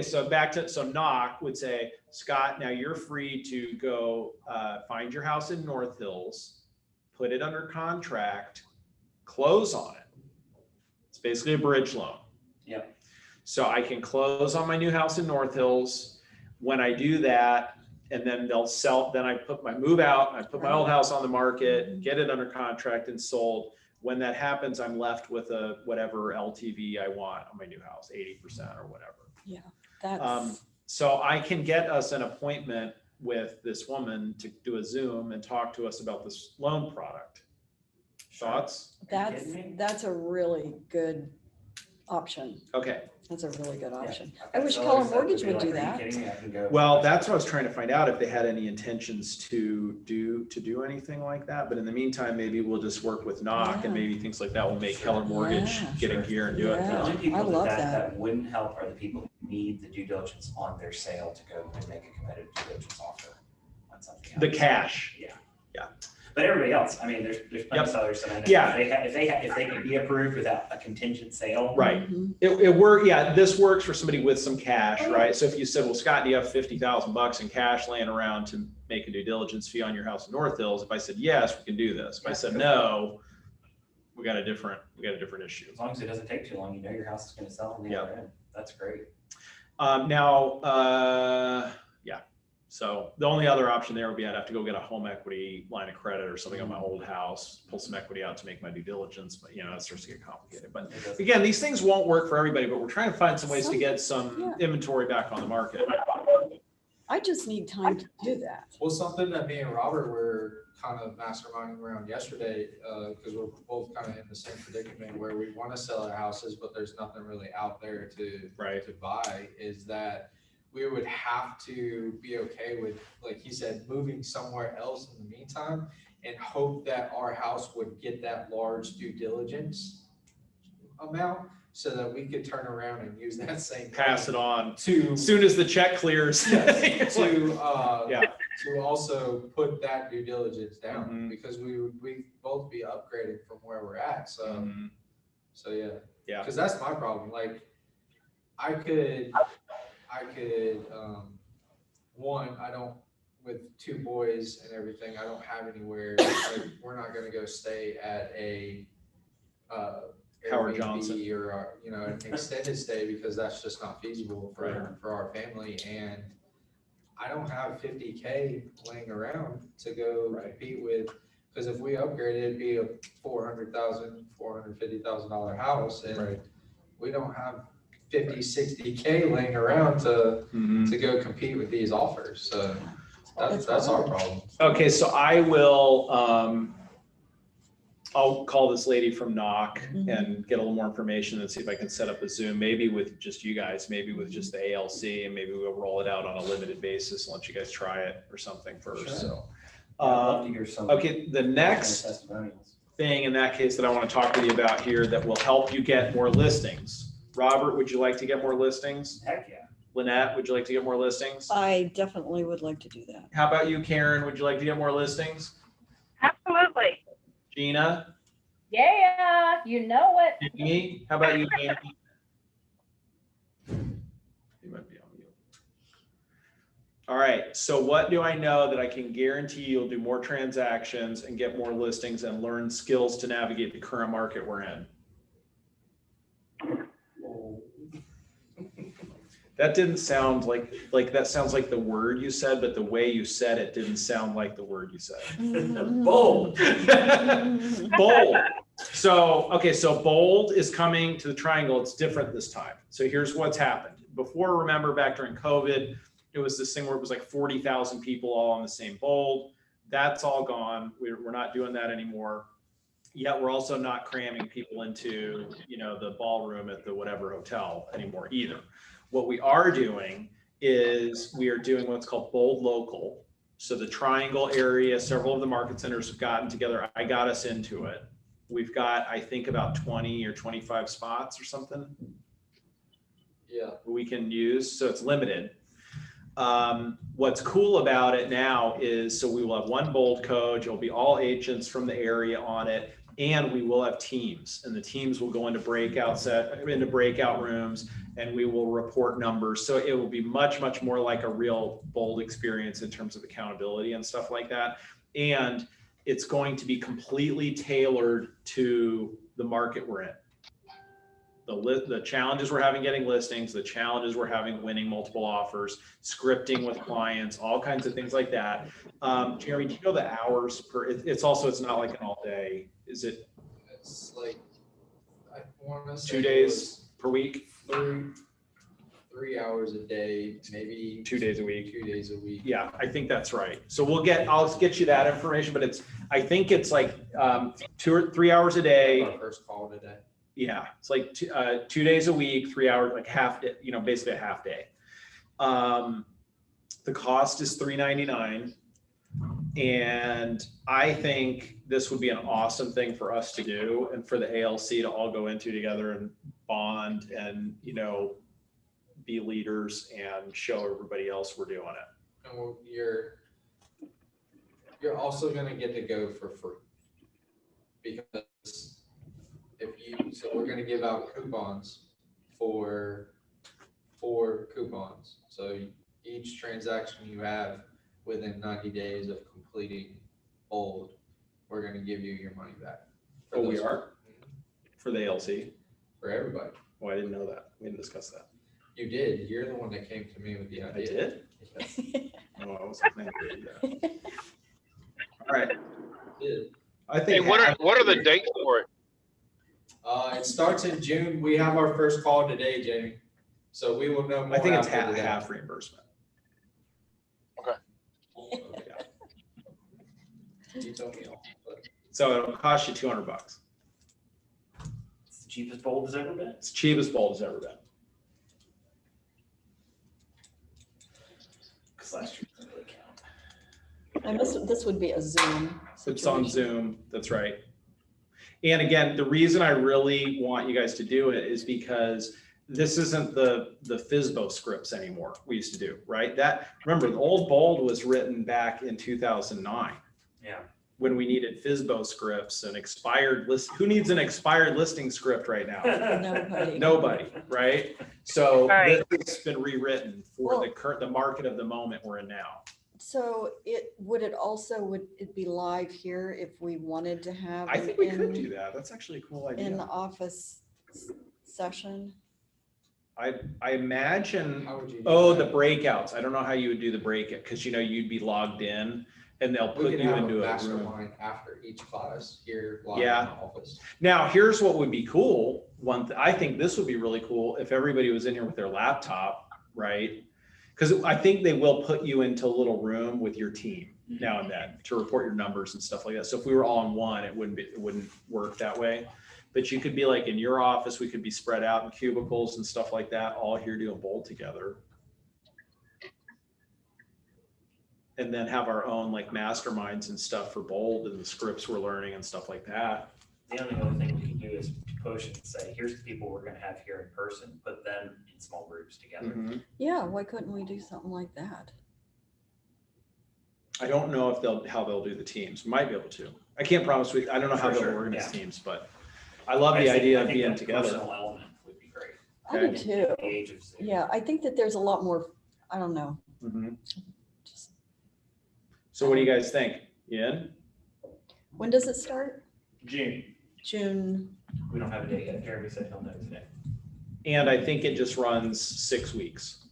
so back to, so Knock would say, Scott, now you're free to go find your house in North Hills, put it under contract, close on it. It's basically a bridge loan. Yep. So I can close on my new house in North Hills. When I do that, and then they'll sell, then I put my move out, I put my old house on the market, get it under contract and sold. When that happens, I'm left with a whatever LTV I want on my new house, 80% or whatever. Yeah, that's, So I can get us an appointment with this woman to do a Zoom and talk to us about this loan product. Thoughts? that's a really good option. Okay. That's a really good option. Yeah. I wish So Keller I said Mortgage to be would do like, "Are you that. kidding me? I can go." Well, that's what I was trying to find out, if they had any intentions to do anything like that. But in the meantime, maybe we'll just work with Knock and Yeah. maybe things like that will make Keller Mortgage Yeah. get in gear and do The Yeah. only it. people I love that that. wouldn't help are the people who need the due diligence on their sale to go and make a competitive due diligence offer on something else. The cash. Yeah. Yeah. But everybody else, I mean, there's plenty Yep. of sellers that I know. Yeah. If they can be approved without a contingent sale. Right. Mhm. It work. Yeah. This works for somebody with some cash, right? So if you said, well, Scott, do you have $50,000 in cash laying around to make a due diligence fee on your house in North Hills? If I said, yes, we can do this. If I said, no, we got a different issue. As long as it doesn't take too long, you know your house is gonna sell on the other end. That's great. So the only other option there would be I'd have to go get a home equity line of credit or something on my old house, pull some equity out to make my due diligence, but you know, it starts to get complicated. But It doesn't- again, these things won't work for everybody, but we're trying to find some ways to get some Yeah. inventory back on the market. I just need time to do that. Well, something that me and Robert were kind of masterminding around yesterday, because we're both kind of in the same predicament where we want to sell our houses, but there's nothing really out there to buy, is that we would have to be okay with, like he said, moving somewhere else in the meantime and hope that our house would get that large due diligence amount so that we could turn around and use that same. Pass it on To, as soon as the check clears. yeah, Yeah. to also put that due diligence down, Mhm. because we both be upgrading from where we're at, so, Mhm. so yeah. Yeah. Because that's my problem, like, I could, one, I don't, with two boys and everything, I don't have anywhere, like, we're not gonna go stay at a, Howard Airbnb Johnson. or, you know, an extended stay, because that's just not feasible for our family, and I don't have 50K laying around to go compete with, because if we upgrade it, it'd be a $400,000, $450,000 house, and we don't have 50, 60K laying around to go compete with these offers. So that's our problem. Okay, so I will, I'll call this lady from Knock and get a little more information and see if I can set up a Zoom, maybe with just you guys, maybe with just the ALC, and maybe we'll roll it out on a limited basis and let you guys try it or something first. Sure. So, Yeah, I'd love to hear some okay, the next testimonials. thing in that case that I want to talk with you about here that will help you get more listings. Robert, would you like to get more listings? Heck yeah. Lynette, would you like to get more listings? I definitely would like to do that. How about you, Karen? Would you like to get more listings? Absolutely. Gina? Yeah, you know it. Jamie? How about you, Jamie? You might be on mute. All right, so what do I know that I can guarantee you'll do more transactions and get more listings and learn skills to navigate the current market we're in? That didn't sound like that sounds like the word you said, but the way you said it didn't sound like the word you said. Bold. Bold. So, okay, so bold is coming to the triangle. It's different this time. So here's what's happened. Before, remember back during COVID, it was this thing where it was like 40,000 people all on the same bold. That's all gone. We're not doing that anymore. Yet we're also not cramming people into, you know, the ballroom at the whatever hotel anymore either. What we are doing is we are doing what's called bold local. So the triangle area, several of the market centers have gotten together. I got us into it. We've got, I think, about 20 or 25 spots or something. Yeah. We can use, so it's limited. What's cool about it now is, so we will have one bold coach. It'll be all agents from the area on it. And we will have teams, and the teams will go into breakout rooms, and we will report numbers. So it will be much, much more like a real bold experience in terms of accountability and stuff like that. And it's going to be completely tailored to the market we're in. The challenges we're having getting listings, the challenges we're having winning multiple offers, scripting with clients, all kinds of things like that. Jeremy, do you know the hours per, it's not like an all day, is it? It's like, I want to say 2 days per week? 3 hours a day, maybe 2 days a week. 2 days a week. Yeah, I think that's right. So I'll get you that information, but I think it's like 2 or 3 hours a day. Our first call today. Yeah, it's like 2 days a week, 3 hours, like half, basically a half day. The cost is $399. And I think this would be an awesome thing for us to do and for the ALC to all go into together and bond and, be leaders and show everybody else we're doing it. And you're also going to get to go for free, because so we're going to give out coupons for 4 coupons. So each transaction you have within 90 days of completing bold, we're going to give you your money back. Oh, we are? For the ALC? For everybody. Oh, I didn't know that. We didn't discuss that. You did. You're the one that came to me with the idea. I did? Yes. Oh, I wasn't planning to do that. All right. You did. I think. Hey, what are the dates for it? It starts in June. We have our first call today, Jamie. So we will know more. I think it's after today. half reimbursement. You told me all, but So it'll cost you $200. It's the cheapest bold has ever been. It's the cheapest bold has ever been. Because last year didn't really count. And this would be a Zoom It's on situation. Zoom, that's right. And again, the reason I really want you guys to do it is because this isn't the FSBO scripts anymore we used to do, right? Remember, the old bold was written back in 2009. Yeah. When we needed FSBO scripts and expired list. Who needs an expired listing script right now? Nobody. Nobody, right? So Right. this has been rewritten for Well- the market of the moment we're in now. So would it be live here if we wanted to have? I think we could in- do that. That's actually a cool In the idea. office session? I imagine, how would you do oh, that? the breakouts. I don't know how you would do the breakout because you'd be logged in and they'll We put could you have a into a room. mastermind after each class here live in Yeah. the office. Now, here's what would be cool. I think this would be really cool if everybody was in here with their laptop, right? Because I think they will put you into a little room with your team now and then to report your numbers and stuff like that. So if we were all in one, it wouldn't work that way. But you could be like in your office, we could be spread out in cubicles and stuff like that, all here doing bold together. And then have our own like masterminds and stuff for bold and the scripts we're learning and stuff like that. The only other thing we can do is push and say, here's the people we're gonna have here in person, put them in small groups together. Mhm. Yeah, why couldn't we do something like that? I don't know if how they'll do the teams. Might be able to. I can't promise. I don't know how For they'll sure, organize yeah. teams, but I love the I think idea of the being together. Personal element would be great. I do Okay. too. The age of Zoom. Yeah, I think that there's a lot more, I don't know, Mhm. just, So what do you guys think? Ian? when does it start? June, June? we don't have a date yet. Jeremy said he'll know today. And I think it just runs 6 weeks.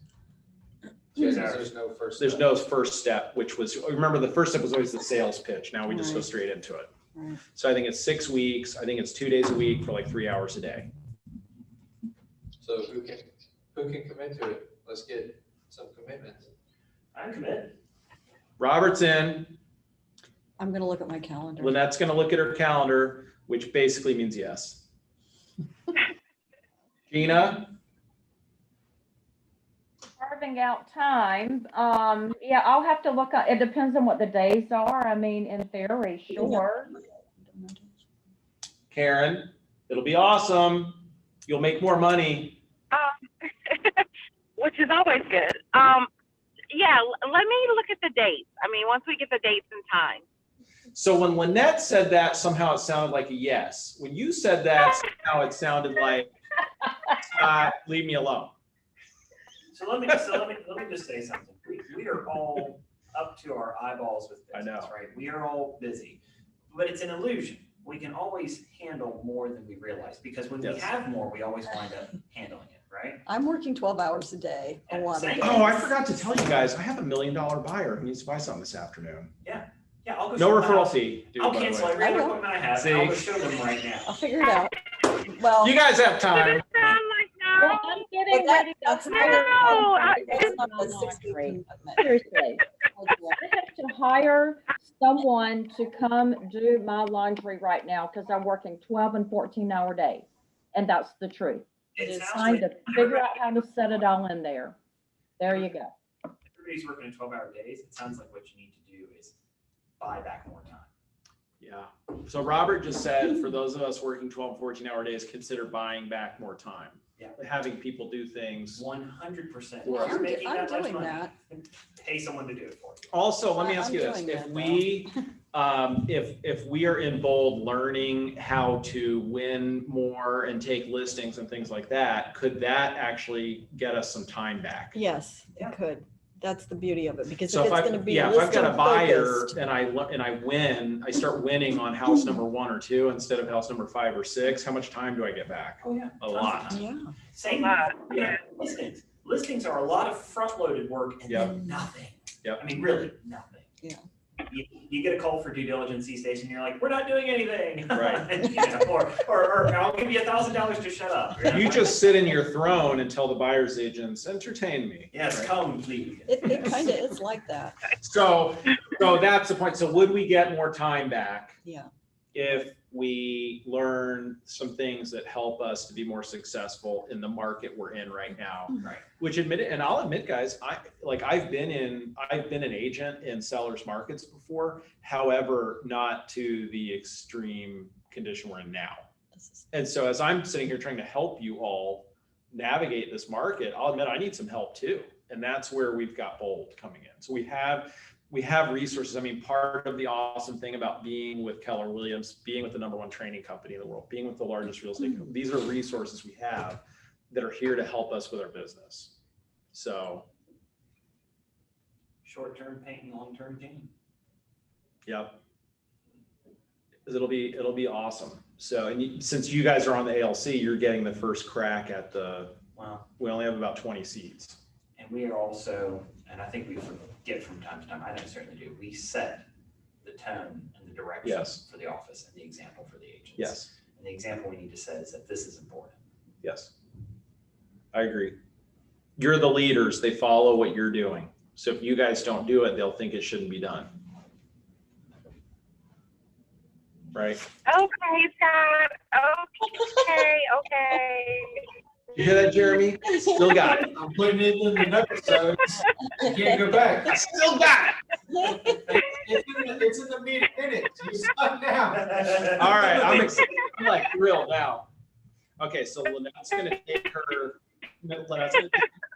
Yeah, 'cause there's no first. There's step. no first step, which was, remember, the first step was always the sales pitch. Now we just go Right. straight into it. Right. So I think it's 6 weeks. I think it's 2 days a week for like 3 hours a day. So who can commit to it? Let's get some commitments. I'm committed. Robert's in. I'm gonna look at my calendar. Lynette's gonna look at her calendar, which basically means yes. Gina? Carving out time, yeah, I'll have to look, it depends on what the days are. I mean, in theory, sure. Karen? It'll be awesome. You'll make more money. Which is always good. Yeah, let me look at the dates. I mean, once we get the dates and time. So when Lynette said that, somehow it sounded like a yes. When you said that, somehow it sounded like, leave me alone. So let me just say something. We are all up to our eyeballs with I business, know. right? We are all busy, but it's an illusion. We can always handle more than we realize, because when we Yes. have more, we always wind up handling it, right? I'm working 12 hours a day. A lot of Same. days. Oh, I forgot to tell you guys, I have $1 million buyer who needs to buy something this afternoon. Yeah, I'll go. No show them referral how- fee. due, I'll by the cancel way. every I other will. appointment I have. See? I'll go show them right now. I'll figure it out. Well, You guys have time. Sound like no. Well, I'm getting but ready to that's No, hire. that's not my the 60 laundry. commitment. Seriously, I have to hire someone to come do my laundry right now because I'm working 12 and 14-hour days. And that's the truth. It sounds Trying like to figure out how to set it all in there. There you go. everybody's working in 12-hour days. It sounds like what you need to do is buy back more time. Yeah. So Robert just said, for those of us working 12, 14-hour days, consider buying back more time. Yeah. Having people do things. 100%. Well, If you're making I'm that much doing money, that. pay someone to do it for you. Also, let me I'm ask you this, doing if that, we, if we are in bold learning how to win more and take listings and things like that, could that actually get us some time back? Yes, Yeah. it could. That's the beauty of it, because So if if it's I, gonna be yeah, if I've got a listing buyer focused. and I win, I start winning on house number 1 or 2 instead of house number 5 or 6, how much time do I get back? Oh, yeah. A lot. Yeah, Same, yeah, listings. Listings are a lot of front-loaded work and Yep. then nothing. Yep. I mean, really, nothing. Yeah. You get a call for due diligence these days and you're like, we're not doing anything. Right. You know, or I'll give you $1,000 to shut up. You just sit in your throne and tell the buyer's agents, entertain me. Yes, right? come please. it kind of is like that. So that's the point. So would we get more time back? Yeah. If we learn some things that help us to be more successful in the market we're in right now? Right. Which and I'll admit, guys, I've been an agent in sellers markets before, however, not to the extreme condition we're in now. And so as I'm sitting here trying to help you all navigate this market, I'll admit I need some help too. And that's where we've got bold coming in. So we have resources. I mean, part of the awesome thing about being with Keller Williams, being with the #1 training company in the world, being with the largest real estate company, these are resources we have that are here to help us with our business. So, Short-term pain, long-term gain. yep. It'll be awesome. So, and since you guys are on the ALC, you're getting the first crack at Wow. we only have about 20 seats. And we are also, and I think we forget from time to time, I know certainly do, we set the tone and the direction Yes. for the office and the example for the agents. Yes, And the example we need to set is that this is important. yes. I agree. You're the leaders. They follow what you're doing. So if you guys don't do it, they'll think it shouldn't be done. Right? Okay, Scott. Okay. You hear that, Jeremy? Still got it. I'm putting it in the notes, so you can't go back. I still got it. It's in the meeting minutes. You sign now. All right, I'm excited. I'm like thrilled now. Okay, so Lynette's gonna take her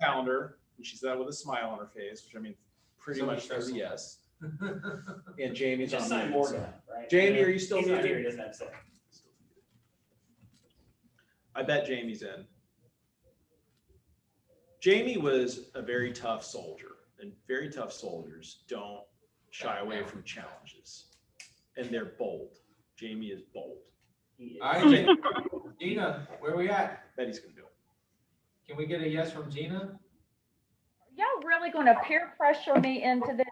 calendar, and she said that with a smile on her face, which I mean, pretty So much says stressful. yes. And Jamie's Just on sign mute, Morgan, so- right? Jamie, are you still He's not muted? here, he doesn't have to say. I bet Jamie's in. Jamie was a very tough soldier, and very tough soldiers don't shy away from challenges, and they're bold. Jamie is bold. He is. All right, Gina, where we at? Bet he's gonna do it. Can we get a yes from Gina? Y'all really gonna peer pressure me into this?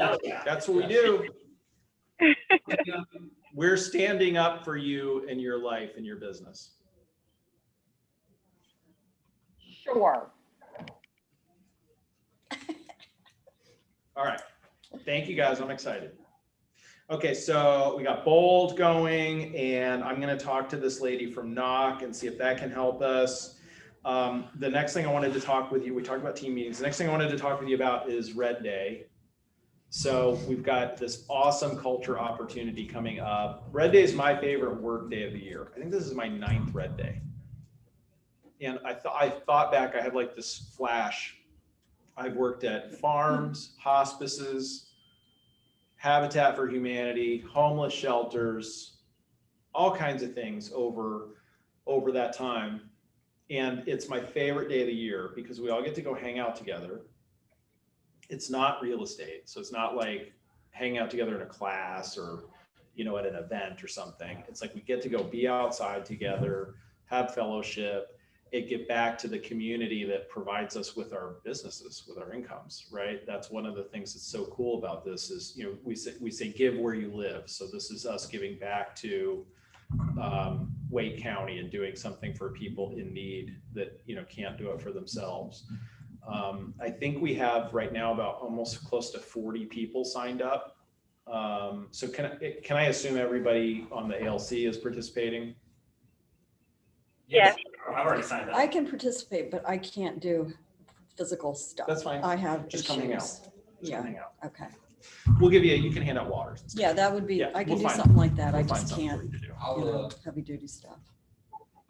Oh, yeah. That's what we do. We're standing up for you in your life and your business. Sure. All right. Thank you guys. I'm excited. Okay, so we got Bold going, and I'm going to talk to this lady from Knock and see if that can help us. The next thing I wanted to talk with you, we talked about team meetings. The next thing I wanted to talk with you about is Red Day. So we've got this awesome culture opportunity coming up. Red Day is my favorite work day of the year. I think this is my 9th Red Day. And I thought back, I had like this flash. I've worked at farms, hospices, Habitat for Humanity, homeless shelters, all kinds of things over that time. And it's my favorite day of the year because we all get to go hang out together. It's not real estate. So it's not like hanging out together in a class or, at an event or something. It's like we get to go be outside together, have fellowship, and get back to the community that provides us with our businesses, with our incomes, right? That's one of the things that's so cool about this is, we say give where you live. So this is us giving back to Wake County and doing something for people in need that, can't do it for themselves. I think we have right now about almost close to 40 people signed up. So can I assume everybody on the ALC is participating? Yes. I've already signed up. I can participate, but I can't do physical stuff. That's fine. I have Just come hang out. issues. Just Yeah, hang out. okay. We'll give you can hand out waters and stuff. Yeah, that would be, Yeah, I can we'll do find- something like that. I We'll find just something for can't, you to do. I'll heavy duty stuff.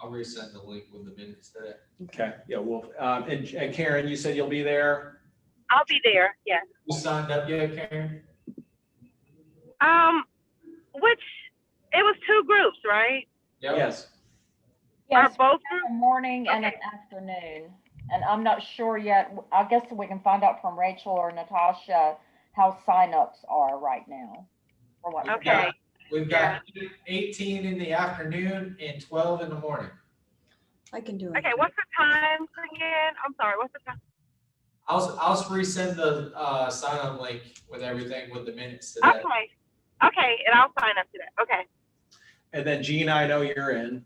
I'll resend the link with the minutes today. Okay, yeah, well, and Karen, you said you'll be there? I'll be there, yes. You signed up yet, Karen? Which, it was 2 groups, right? Yep. Yes. Are Yes, both a groups? morning and an Okay. afternoon. And I'm not sure yet. I guess we can find out from Rachel or Natasha how signups are right now. For what? Okay. We've got 18 in the afternoon and 12 in the morning. I can do it. Okay, what's the time again? I'm sorry, what's the time? I'll resend the sign up link with everything with the minutes today. Okay, and I'll sign up to that, okay. And then Gina, I know you're in,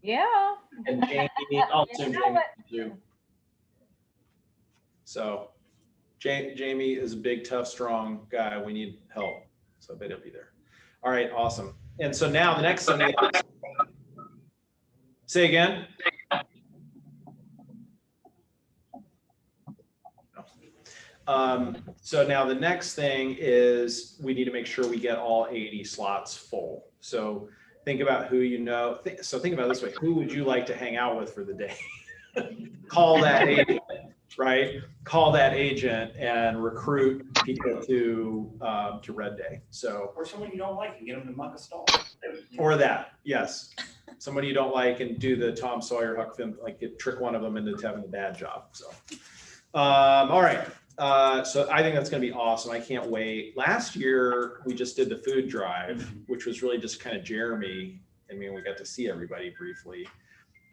Yeah. and Jamie, I'll assume You know Jamie it. too. So Jamie is a big, tough, strong guy. We need help. So I bet he'll be there. All right, awesome. And so now the next thing, say again. So now the next thing is we need to make sure we get all 80 slots full. So think about who you know. So think about it this way. Who would you like to hang out with for the day? Call that agent, right? Call that agent and recruit people to Red Day. So, Or someone you don't like and get them to muck a stall. or that, yes. Somebody you don't like and do the Tom Sawyer, Huck Finn, like trick one of them into having a bad job. So, all right. So I think that's going to be awesome. I can't wait. Last year, we just did the food drive, which was really just kind of Jeremy. I mean, we got to see everybody briefly.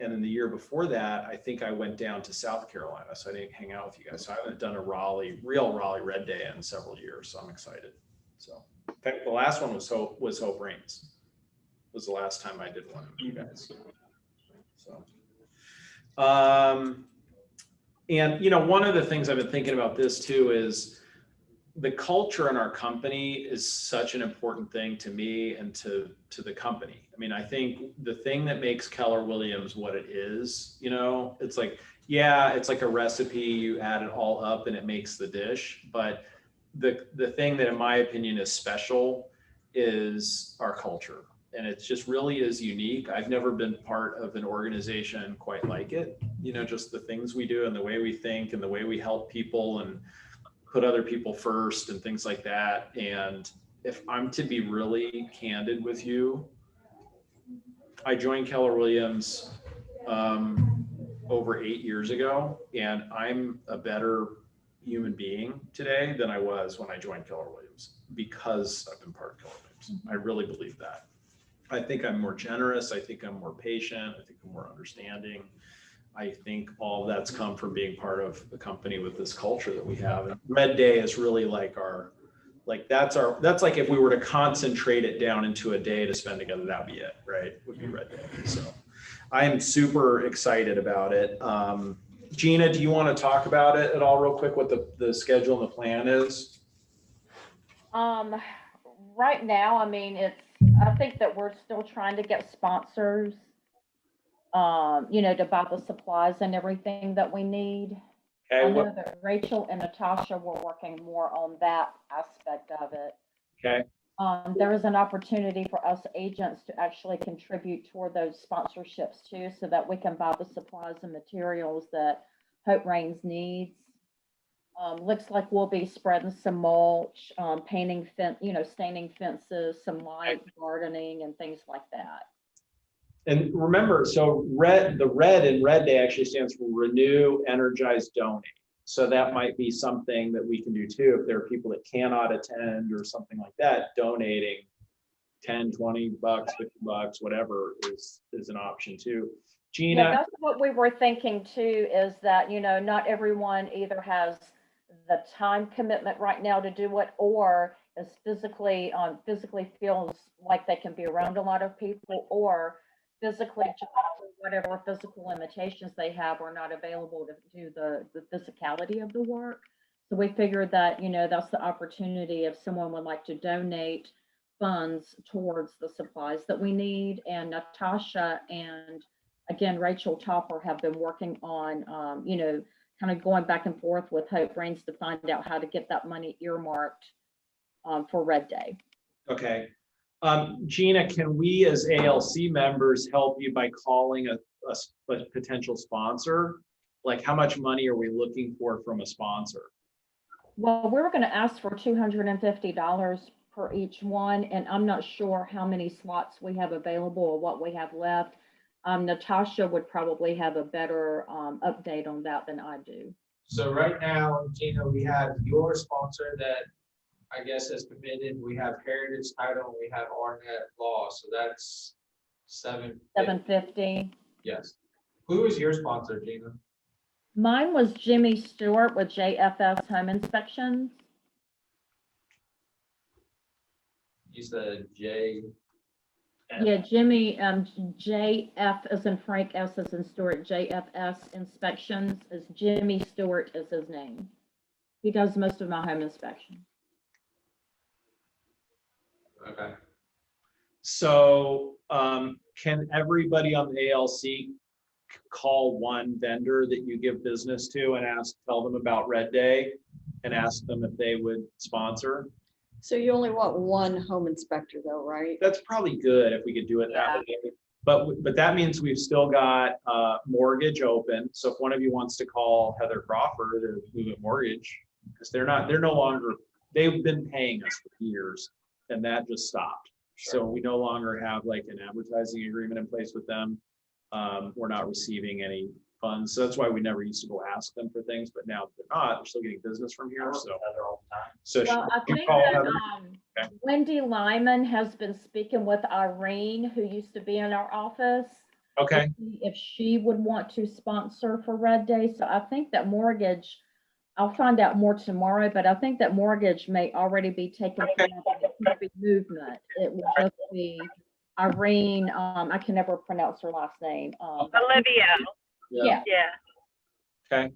And then the year before that, I think I went down to South Carolina. So I didn't hang out with you guys. So I haven't done a real Raleigh Red Day in several years. So I'm excited. So in fact, the last one was Hope Rains. Was the last time I did one with you guys. So, and one of the things I've been thinking about this too is the culture in our company is such an important thing to me and to the company. I mean, I think the thing that makes Keller Williams what it is, it's like, yeah, it's like a recipe, you add it all up and it makes the dish. But the thing that in my opinion is special is our culture. And it just really is unique. I've never been part of an organization quite like it, just the things we do and the way we think and the way we help people and put other people first and things like that. And if I'm to be really candid with you, I joined Keller Williams over 8 years ago, and I'm a better human being today than I was when I joined Keller Williams because I've been part of Keller Williams. I really believe that. I think I'm more generous. I think I'm more patient. I think I'm more understanding. I think all of that's come from being part of a company with this culture that we have. And Red Day is really like that's like if we were to concentrate it down into a day to spend together, that'd be it, right? Would be Red Day. So I am super excited about it. Gina, do you want to talk about it at all real quick, what the schedule and the plan is? Right now, I mean, I think that we're still trying to get sponsors, to buy the supplies and everything that we need. I Okay, know that Rachel and Natasha were working more on that aspect of it. okay, There is an opportunity for us agents to actually contribute toward those sponsorships too, so that we can buy the supplies and materials that Hope Rains needs. Looks like we'll be spreading some mulch, painting staining fences, some light gardening and things like that. and remember, so the red in Red Day actually stands for Renew, Energize, Donate. So that might be something that we can do too. If there are people that cannot attend or something like that, donating 10, 20 bucks, 50 bucks, whatever is an option too. Gina? Yeah, that's what we were thinking too, is that, not everyone either has the time commitment right now to do it, or is physically feels like they can be around a lot of people, or physically, whatever physical limitations they have are not available to do the physicality of the work. So we figured that, that's the opportunity if someone would like to donate funds towards the supplies that we need. And Natasha and again, Rachel Topper have been working on, kind of going back and forth with Hope Rains to find out how to get that money earmarked for Red Day. Okay. Gina, can we as ALC members help you by calling a potential sponsor? Like how much money are we looking for from a sponsor? Well, we were going to ask for $250 per each one, and I'm not sure how many slots we have available or what we have left. Natasha would probably have a better update on that than I do. So right now, Gina, we have your sponsor that I guess is committed. We have Heritage Title, and we have Arnett Law. So that's $750. Yes. Who is your sponsor, Gina? Mine was Jimmy Stewart with JFS Home Inspections. You said J. Yeah, Jimmy, JF as in Frank, S as in Stewart, JFS Inspections is Jimmy Stewart is his name. He does most of my home inspection. Okay. So can everybody on the ALC call one vendor that you give business to and tell them about Red Day and ask them if they would sponsor? So you only want one home inspector though, right? That's probably good if we could do it that way. But that means we've still got mortgage open. So if one of you wants to call Heather Crawford or Movement Mortgage, because they're no longer, they've been paying us for years and that just stopped. Sure. So we no longer have like an advertising agreement in place with them. We're not receiving any funds. So that's why we never used to go ask them for things, but now they're not, they're still getting business from here. So Heather all the time. so Well, I you think call that Heather? Okay. Wendy Lyman has been speaking with Irene, who used to be in our office. Okay. If she would want to sponsor for Red Day. So I think that mortgage, I'll find out more tomorrow, but I think that mortgage may already be taken care of. It won't be movement. It will just be Irene. I can never pronounce her last name. Olivia. Yeah. Yeah. Okay.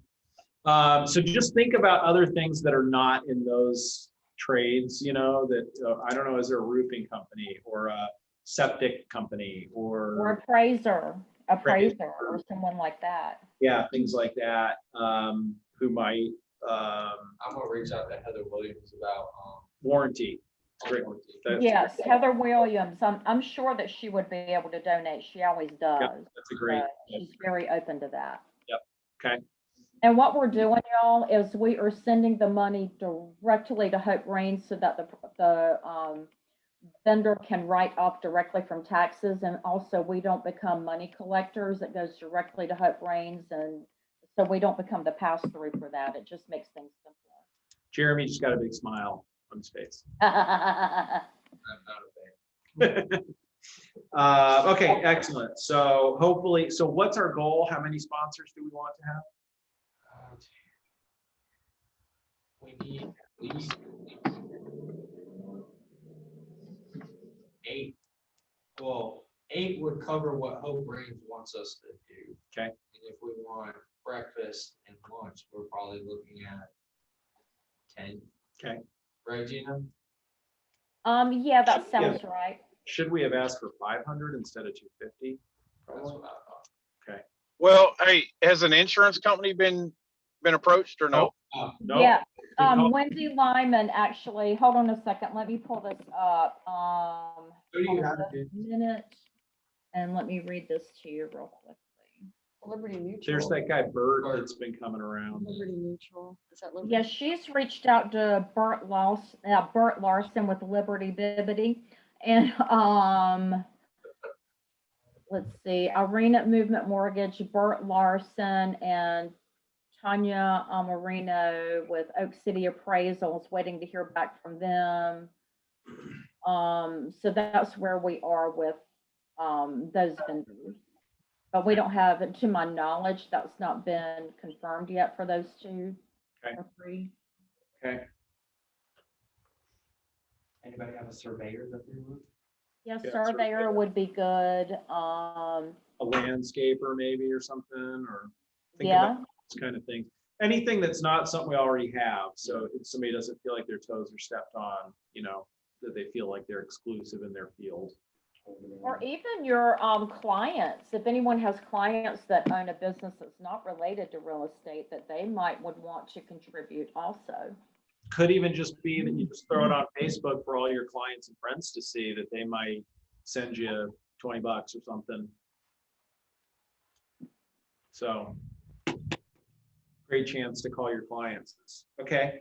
So just think about other things that are not in those trades, that, I don't know, is there a roofing company or a septic company Or appraiser or someone like that. yeah, things like that, who might, I'm gonna reach out to Heather Williams about warranty. Great. That's- Yes, Heather Williams. I'm sure that she would be able to donate. She always does. That's a great. She's very open to that. Okay. And what we're doing, y'all, is we are sending the money directly to Hope Rains so that the vendor can write off directly from taxes. And also we don't become money collectors. It goes directly to Hope Rains. And so we don't become the pass through for that. It just makes things simpler. Jeremy just got a big smile on his face. I'm not a fan. Okay, excellent. So hopefully, so what's our goal? How many sponsors do we want to have? We need at least 8. Well, 8 would cover what Hope Brains wants us to do. Okay. And if we want breakfast and lunch, we're probably looking at 10. Okay. Right, Gina? Yeah, that sounds right. Should we have asked for 500 instead of 250? That's what I thought. Okay. Well, hey, has an insurance company been approached or no? No. Yeah, Good call. Wendy Lyman, actually, hold on a second, let me pull this up. Who do you hold have, on a dude? minute, and let me read this to you real quickly. Liberty Mutual. There's that guy Bert that's been coming around. Liberty Mutual. Is that Liberty? Yeah, she's reached out to Bert Larson with Liberty Bibbity, and let's see, Irina Movement Mortgage, Bert Larson, and Tanya Marino with Oak City Appraisals, waiting to hear back from them. So that's where we are with those vendors. But we don't have, to my knowledge, that's not been confirmed yet for those 2 Okay. or 3. Okay. Anybody have a surveyor that they would? Yeah, Yeah, surveyor would be good. A landscaper maybe or something, or think Yeah, about this kind of thing. Anything that's not something we already have. So if somebody doesn't feel like their toes are stepped on, you know, that they feel like they're exclusive in their field. or even your clients, if anyone has clients that own a business that's not related to real estate, that they would want to contribute also. Could even just be that you just throw it on Facebook for all your clients and friends to see, that they might send you $20 or something. So great chance to call your clients. Okay.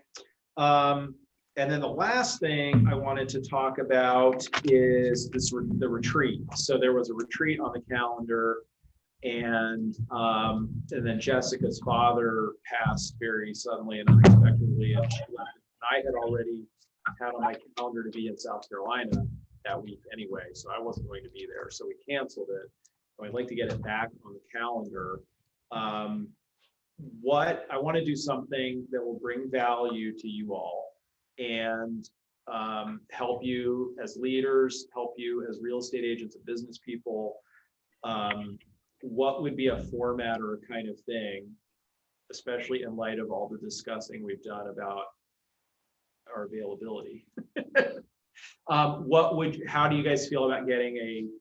And then the last thing I wanted to talk about is the retreat. So there was a retreat on the calendar, and then Jessica's father passed very suddenly and unexpectedly, and she left. I had already had on my calendar to be in South Carolina that week anyway, so I wasn't going to be there. So we canceled it. So I'd like to get it back on the calendar. What I want to do something that will bring value to you all and help you as leaders, help you as real estate agents and business people. What would be a format or a kind of thing, especially in light of all the discussing we've done about our availability? How do you guys feel about getting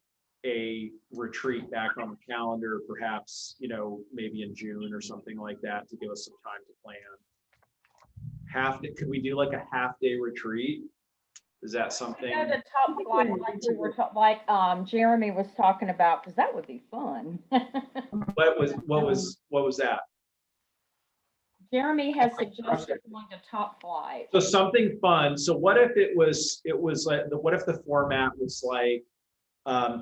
a retreat back on the calendar, perhaps, you know, maybe in June or something like that, to give us some time to plan? Could we do like a half-day retreat? Is that something? You know, the top flight, like we were like Jeremy was talking about, because that would be fun. What was that? Jeremy has suggested going to Top Flight. So something fun. So what if it was like, what if the format was like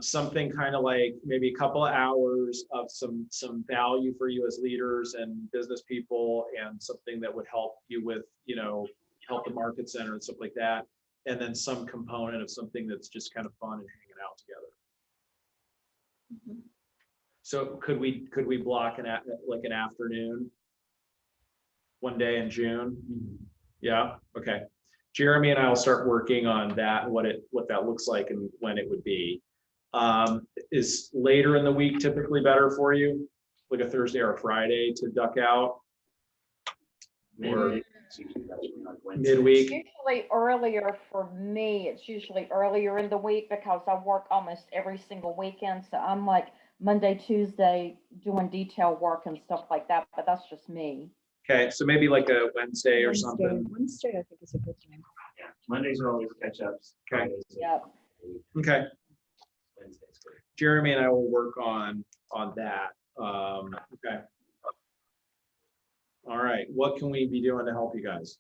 something kind of like maybe a couple of hours of some value for you as leaders and business people, and something that would help you with, you know, help the market center and stuff like that. And then some component of something that's just kind of fun and hanging out together. Mhm. So could we block like an afternoon one day in June? Yeah, okay. Jeremy and I will start working on that, what that looks like and when it would be. Is later in the week typically better for you? Like a Thursday or a Friday to duck out? Or midweek? Usually earlier for me, it's usually earlier in the week because I work almost every single weekend. So I'm like Monday, Tuesday doing detail work and stuff like that, but that's just me. Okay, so maybe like a Wednesday or something. Wednesday, I think is a good time. Yeah, Mondays are always catch-ups. Okay. Fridays are- Yep. Okay, Wednesday's good. Jeremy and I will work on that. Okay. All right, what can we be doing to help you guys?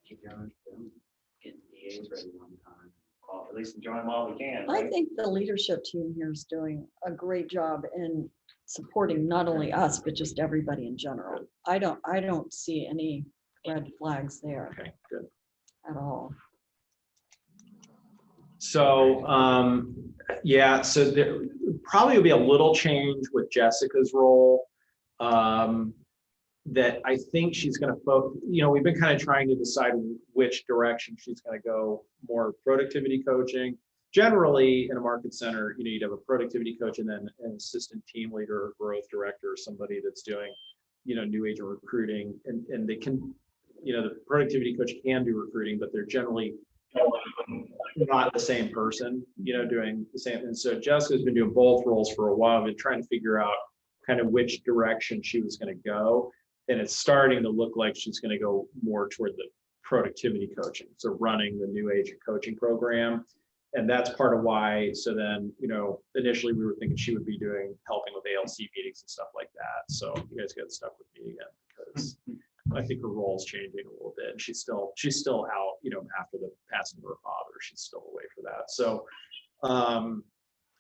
Keep going, getting DAs ready on time. Well, at least enjoy them while we can, I right? think the leadership team here is doing a great job in supporting not only us, but just everybody in general. I don't see any red flags there Okay, good. at all. So, yeah, so there probably will be a little change with Jessica's role. That I think she's going to focus, we've been kind of trying to decide which direction she's going to go, more productivity coaching. Generally in a market center, you'd have a productivity coach and then an assistant team leader or growth director, or somebody that's doing, new agent recruiting, and they can, the productivity coach can do recruiting, but they're generally not the same person, doing the same. And so Jessica's been doing both roles for a while, been trying to figure out kind of which direction she was going to go. And it's starting to look like she's going to go more toward the productivity coaching. So running the new agent coaching program. And that's part of why. So then, initially we were thinking she would be helping with ALC meetings and stuff like that. So you guys got stuck with me again, because I think her role's changing a little bit. She's still out, after the passing of her father, she's still away for that. So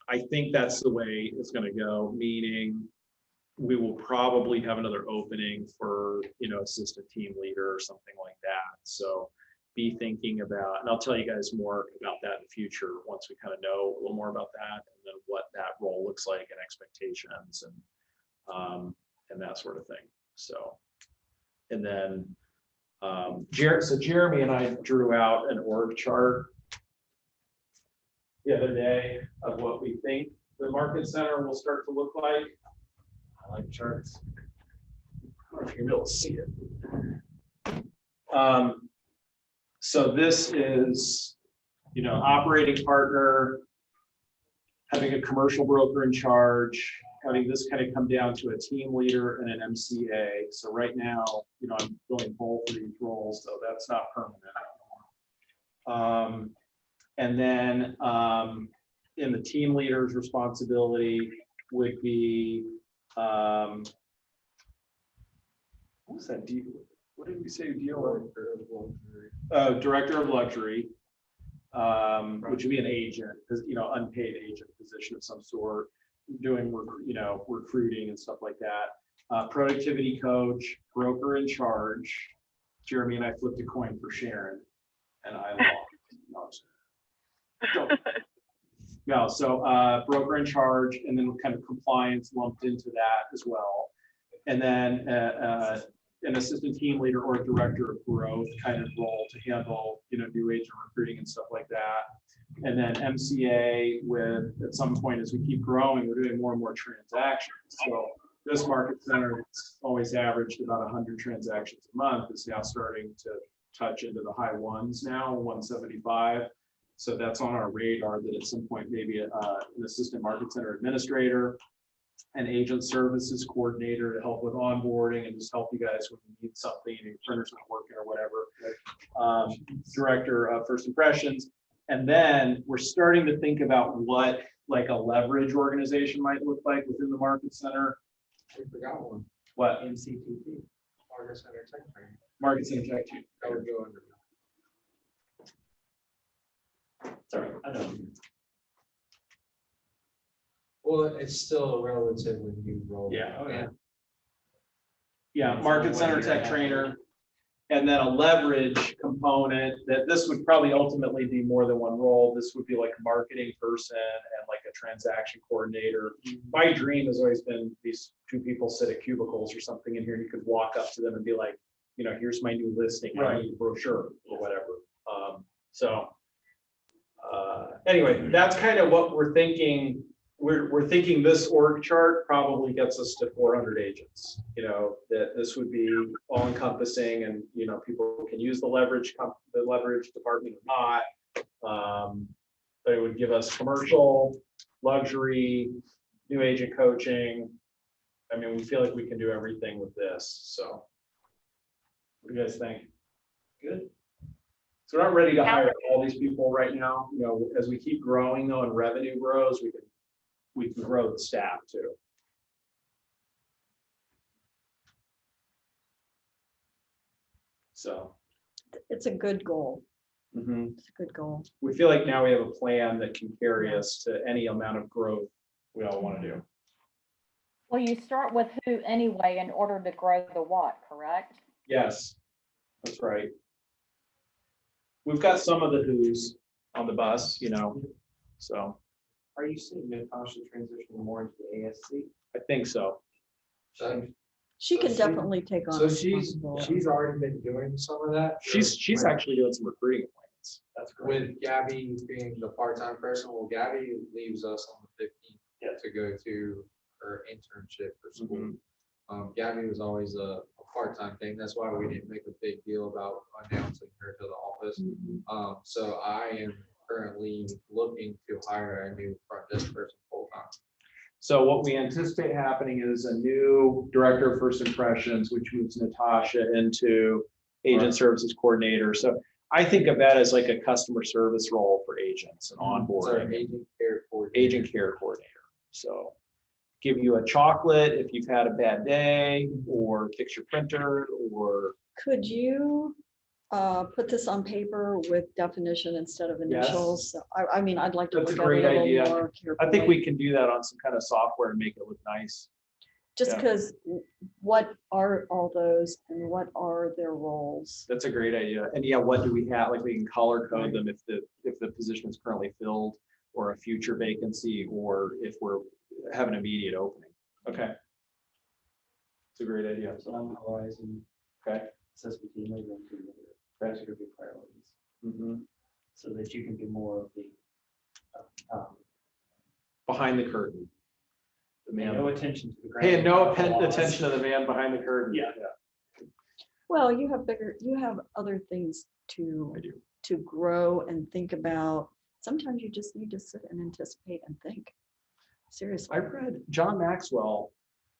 I think that's the way it's going to go, meaning we will probably have another opening for, assistant team leader or something like that. So be thinking about, and I'll tell you guys more about that in the future once we kind of know a little more about that, and then what that role looks like and expectations and that sort of thing. So, and then so Jeremy and I drew out an org chart the other day of what we think the market center will start to look like. I like charts. I don't know if you're able to see it. So this is, operating partner, having a commercial broker in charge, having this kind of come down to a team leader and an MCA. So right now, I'm filling both of these roles, so that's not permanent. And then in the team leader's responsibility would be, what was that deal? What did we say deal? Director of luxury, which would be an agent, because unpaid agent position of some sort, doing recruiting and stuff like that. Productivity coach, broker in charge. Jeremy and I flipped a coin for Sharon, and I lost. No, so broker in charge, and then kind of compliance lumped into that as well. And then an assistant team leader or a director of growth kind of role to handle, new agent recruiting and stuff like that. And then MCA with, at some point as we keep growing, we're doing more and more transactions. So this market center, it's always averaged about 100 transactions a month, is now starting to touch into the high ones now, 175. So that's on our radar that at some point maybe an assistant market center administrator, an agent services coordinator to help with onboarding and just help you guys when you need something and your printer's not working or whatever. Director of first impressions. And then we're starting to think about what like a leverage organization might look like within the market center. We forgot one. What? MCTT. Market Center Tech Training. Market Center Tech Training. That would go under. Sorry, I know. Well, it's still a relatively new role. Yeah. Oh yeah. Yeah, Market Center Tech Trainer, and then a leverage component that this would probably ultimately be more than one role. This would be like a marketing person and like a transaction coordinator. My dream has always been these two people sit at cubicles or something in here, and you could walk up to them and be like, here's my new listing, I need a brochure or whatever. Anyway, that's kind of what we're thinking. We're thinking this org chart probably gets us to 400 agents, that this would be all encompassing, and, people can use the leverage department or not. But it would give us commercial, luxury, new agent coaching. I mean, we feel like we can do everything with this. So what do you guys think? Good. So we're not ready to hire all these people right now. As we keep growing though, and revenue grows, we can grow the staff too. So It's a good goal. mm-hmm. It's a good goal. We feel like now we have a plan that can carry us to any amount of growth we all want to do. Well, you start with who anyway in order to grow the what, correct? Yes, that's right. We've got some of the who's. on the bus, you know, so Are you seeing Natasha transition more into the ASC? I think so. So She can she- definitely take on. so she's responsibility. already been doing some of that. She's actually doing some recruiting appointments. That's great. With Gabby being the part-time person, well, Gabby leaves us on the 15th to go to her internship for school. Gabby was always a part-time thing. That's why we didn't make a big deal about announcing her to the office. So I am currently looking to hire a new front desk person full-time. So what we anticipate happening is a new director of first impressions, which moves Natasha into agent services coordinator. So I think of that as like a customer service role for agents and So our onboarding, agent care coordinator. agent care coordinator. So give you a chocolate if you've had a bad day, or fix your printer, or Could you put this on paper with definition instead of Yes. initials? I mean, I'd like to That's a look at great it a idea. little more I think carefully. we can do that on some kind of software and make it look nice. Just yeah. because what are all those and what are their roles? That's a great idea. And yeah, what do we have? Like we can color code them if the position is currently filled, or a future vacancy, or if we're have an immediate opening. Okay. It's a great idea. So on the horizon, Okay. says we can move into those are gonna be priorities, Mm-hmm. so that you can do more of the Behind the curtain. The pay man. no attention to the ground. Paying no attention to the man behind the curtain. Yeah. Well, you have other things I do. to grow and think about. Sometimes you just need to sit and anticipate and think. Seriously. I read John Maxwell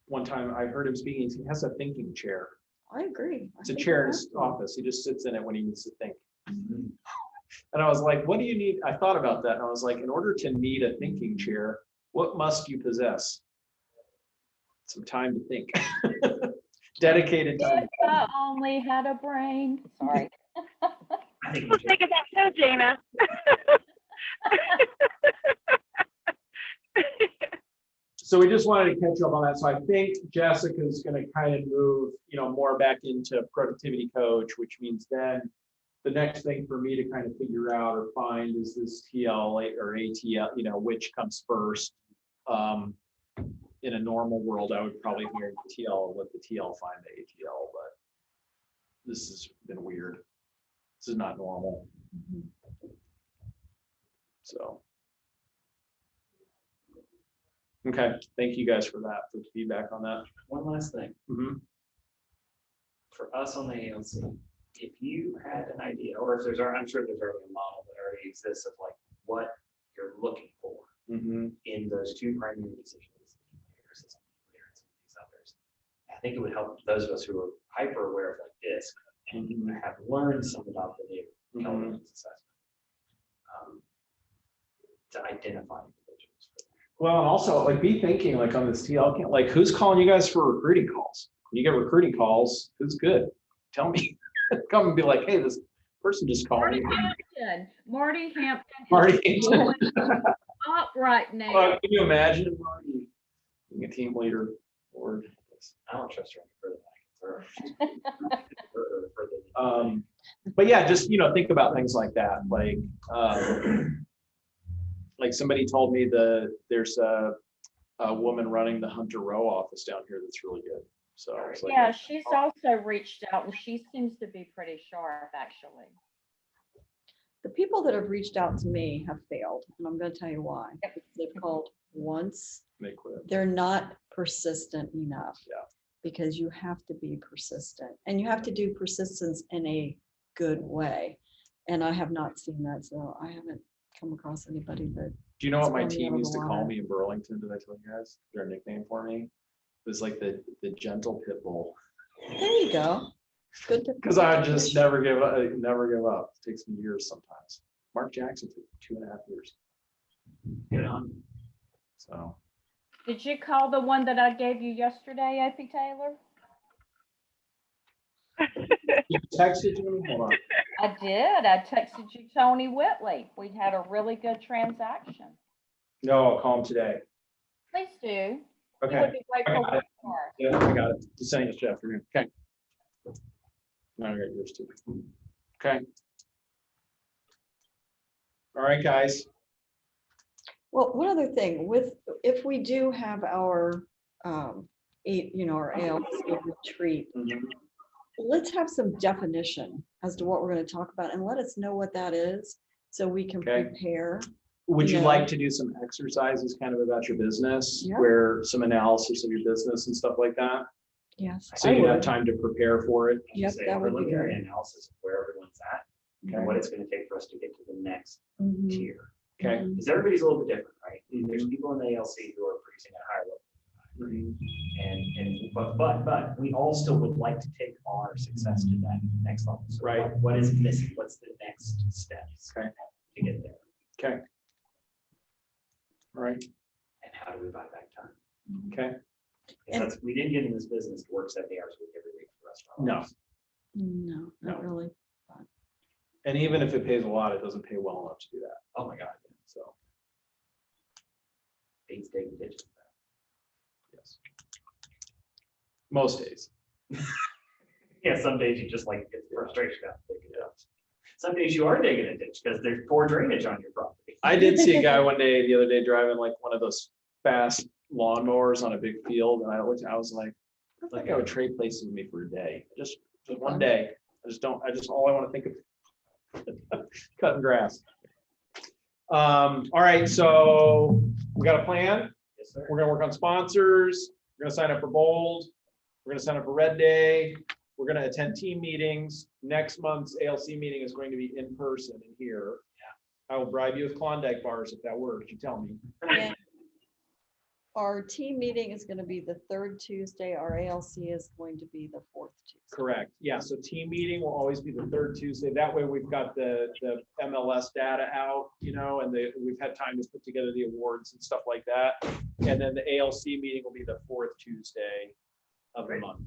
one time. I heard him speaking. He has a thinking chair. I agree. It's a chair in his office. He just sits in it when he needs to think. And I was like, what do you need? I thought about that. And I was like, in order to need a thinking chair, what must you possess? Some time to think. Dedicated time. If I only had a brain. Sorry. I think I'm thinking that too, Gina. So we just wanted to catch up on that. So I think Jessica's going to kind of move, more back into productivity coach, which means then the next thing for me to kind of figure out or find is this TL or ATL, which comes first. In a normal world, I would probably hear the TL and let the TL find the ATL, but this has been weird. This is not normal. So. Okay, thank you guys for that, for the feedback on that. one last thing. Mhm. For us on the ALC, if you had an idea, or if I'm sure there's already a model that already exists of like what you're looking for in those two primary decisions, leaders and some of these others. I think it would help those of us who are hyper aware of like this and have learned some about the new Keller Mortgage assessment to identify individuals. Well, and also like be thinking like on this TL, like who's calling you guys for recruiting calls? When you get recruiting calls, who's good? Tell me. Come and be like, hey, this person just called me. Marty Hampton. Marty is Hampton. Up right now. Well, can you imagine Marty being a team leader? Or I don't trust her any further than I can. but yeah, just think about things like that. Like somebody told me there's a woman running the Hunter Row office down here that's really good. So I was like, Yeah, she's also reached out and she seems to be pretty sharp, actually. The people that have reached out to me have failed, and I'm going to tell you why. They've called once. they quit. They're not persistent enough. Yeah. Because you have to be persistent, and you have to do persistence in a good way. And I have not seen that, so I haven't come across anybody that. Do you know what my It's team running used to out of call water. me in Burlington? Did I tell you guys their nickname for me? It was like the gentle pit bull. There you go. Good. Because I just never give up. Never give up. It takes me years sometimes. Mark Jackson took 2.5 years. Get on. So Did you call the one that I gave you yesterday, AP Taylor? you texted me? Hold on. I did. I texted you Tony Whitley. We had a really good transaction. No, I'll call him today. Please do. You Okay. would be grateful I got it. for it. Yeah, I got it. Just saying it's this afternoon. Okay. Now I got yours too. Okay. All right, guys. Well, one other thing if we do have our, our ALC retreat, let's have some definition as to what we're going to talk about and let us know what that is so we can Okay. prepare. Would you Yeah. like to do some exercises kind of about your business, Yeah. where some analysis of your business and stuff like that? Yes. So I you have would. time to prepare for it. Yep, Say, that we're would be looking at great. an analysis of where everyone's at Okay. and what it's gonna take for us to get to the next Mhm, tier. Okay. mhm. Because everybody's a little bit different, right? There's Mhm. people in the ALC who are producing at a higher level. But we all still would like to take our success to that next level. So Right. what is missing? What's the next steps Okay. to get there? Okay. All right. And how do we buy back time? Okay. Because we didn't get in this business to work 70 hours a week every week for the rest of our No. lives. No, not No. really. And even if it pays a lot, it doesn't pay well enough to do that. Oh my God. So, Dates, digging ditches. yes. Most days. Yeah, some days you just like get the frustration out. And dig it out. Some days you are digging a ditch because there's poor drainage on your property. I did see a guy the other day driving like one of those fast lawnmowers on a big field, and I was like, I think I would trade places with me for a day, just one day. All I want to think of cutting grass. All right, so we got a plan. Yes, sir. We're gonna work on sponsors. We're gonna sign up for Bold. We're gonna sign up for Red Day. We're gonna attend team meetings. Next month's ALC meeting is going to be in person in here. I will bribe you with Klondike bars if that works. You tell me. And our team meeting is going to be the third Tuesday. Our ALC is going to be the fourth Tuesday. Correct. Yeah. So team meeting will always be the third Tuesday. That way we've got the MLS data out, and we've had time to put together the awards and stuff like that. And then the ALC meeting will be the fourth Tuesday of the month.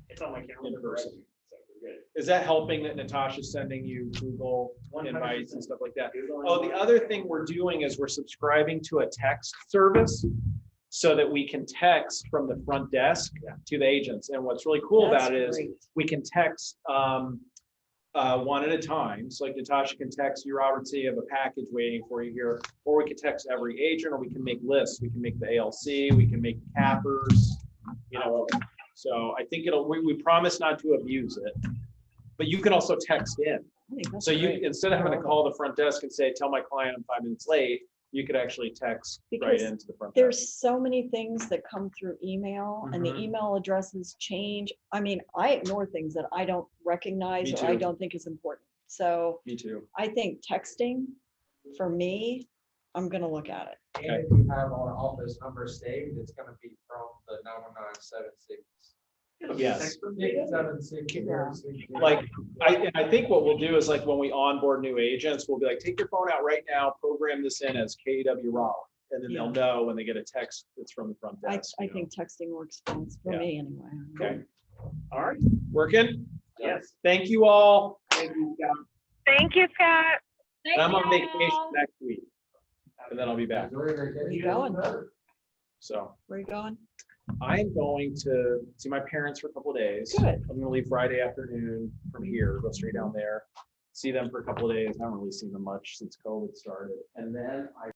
It's on my calendar. In person. So we're good. Is that helping that Natasha's sending you Google 100%. invites and stuff like that? Google Oh, the invites. other thing we're doing is we're subscribing to a text service so that we can text from the front desk to the agents. And what's really cool That's about it is great. we can text one at a time. So like Natasha can text you, Robert, say you have a package waiting for you here, or we can text every agent, or we can make lists. We can make the ALC, we can make cappers, So I think we promise not to abuse it, but you can also text in. I think that's So you, great. instead of having to call the front desk and say, tell my client I'm 5 minutes late, you could actually text right Because into the front desk. There's so many things that come through email and the Mhm. email addresses change. I mean, I ignore things that I don't recognize Me or I too. don't think is important. So Me too. I think texting, for me, I'm gonna look at it. And if you have our office number saved, it's gonna be from the 91976. Yes. 876. Like, I think what we'll do is like when we onboard new agents, we'll be like, take your phone out right now, program this in as KW Raleigh. And then they'll know when they get a text that's from the front I desk. think texting works best for Yeah. me anyway. Okay, All right. working? Yes. Thank you all. Thank you, Scott. Thank you, Scott. Thank I'm on y'all. vacation next week, and then I'll be back. Where you going? So Where you going? I'm going to see my parents for a couple of days. Good. I'm gonna leave Friday afternoon from here, go straight down there, see them for a couple of days. I haven't really seen them much since COVID started. And then I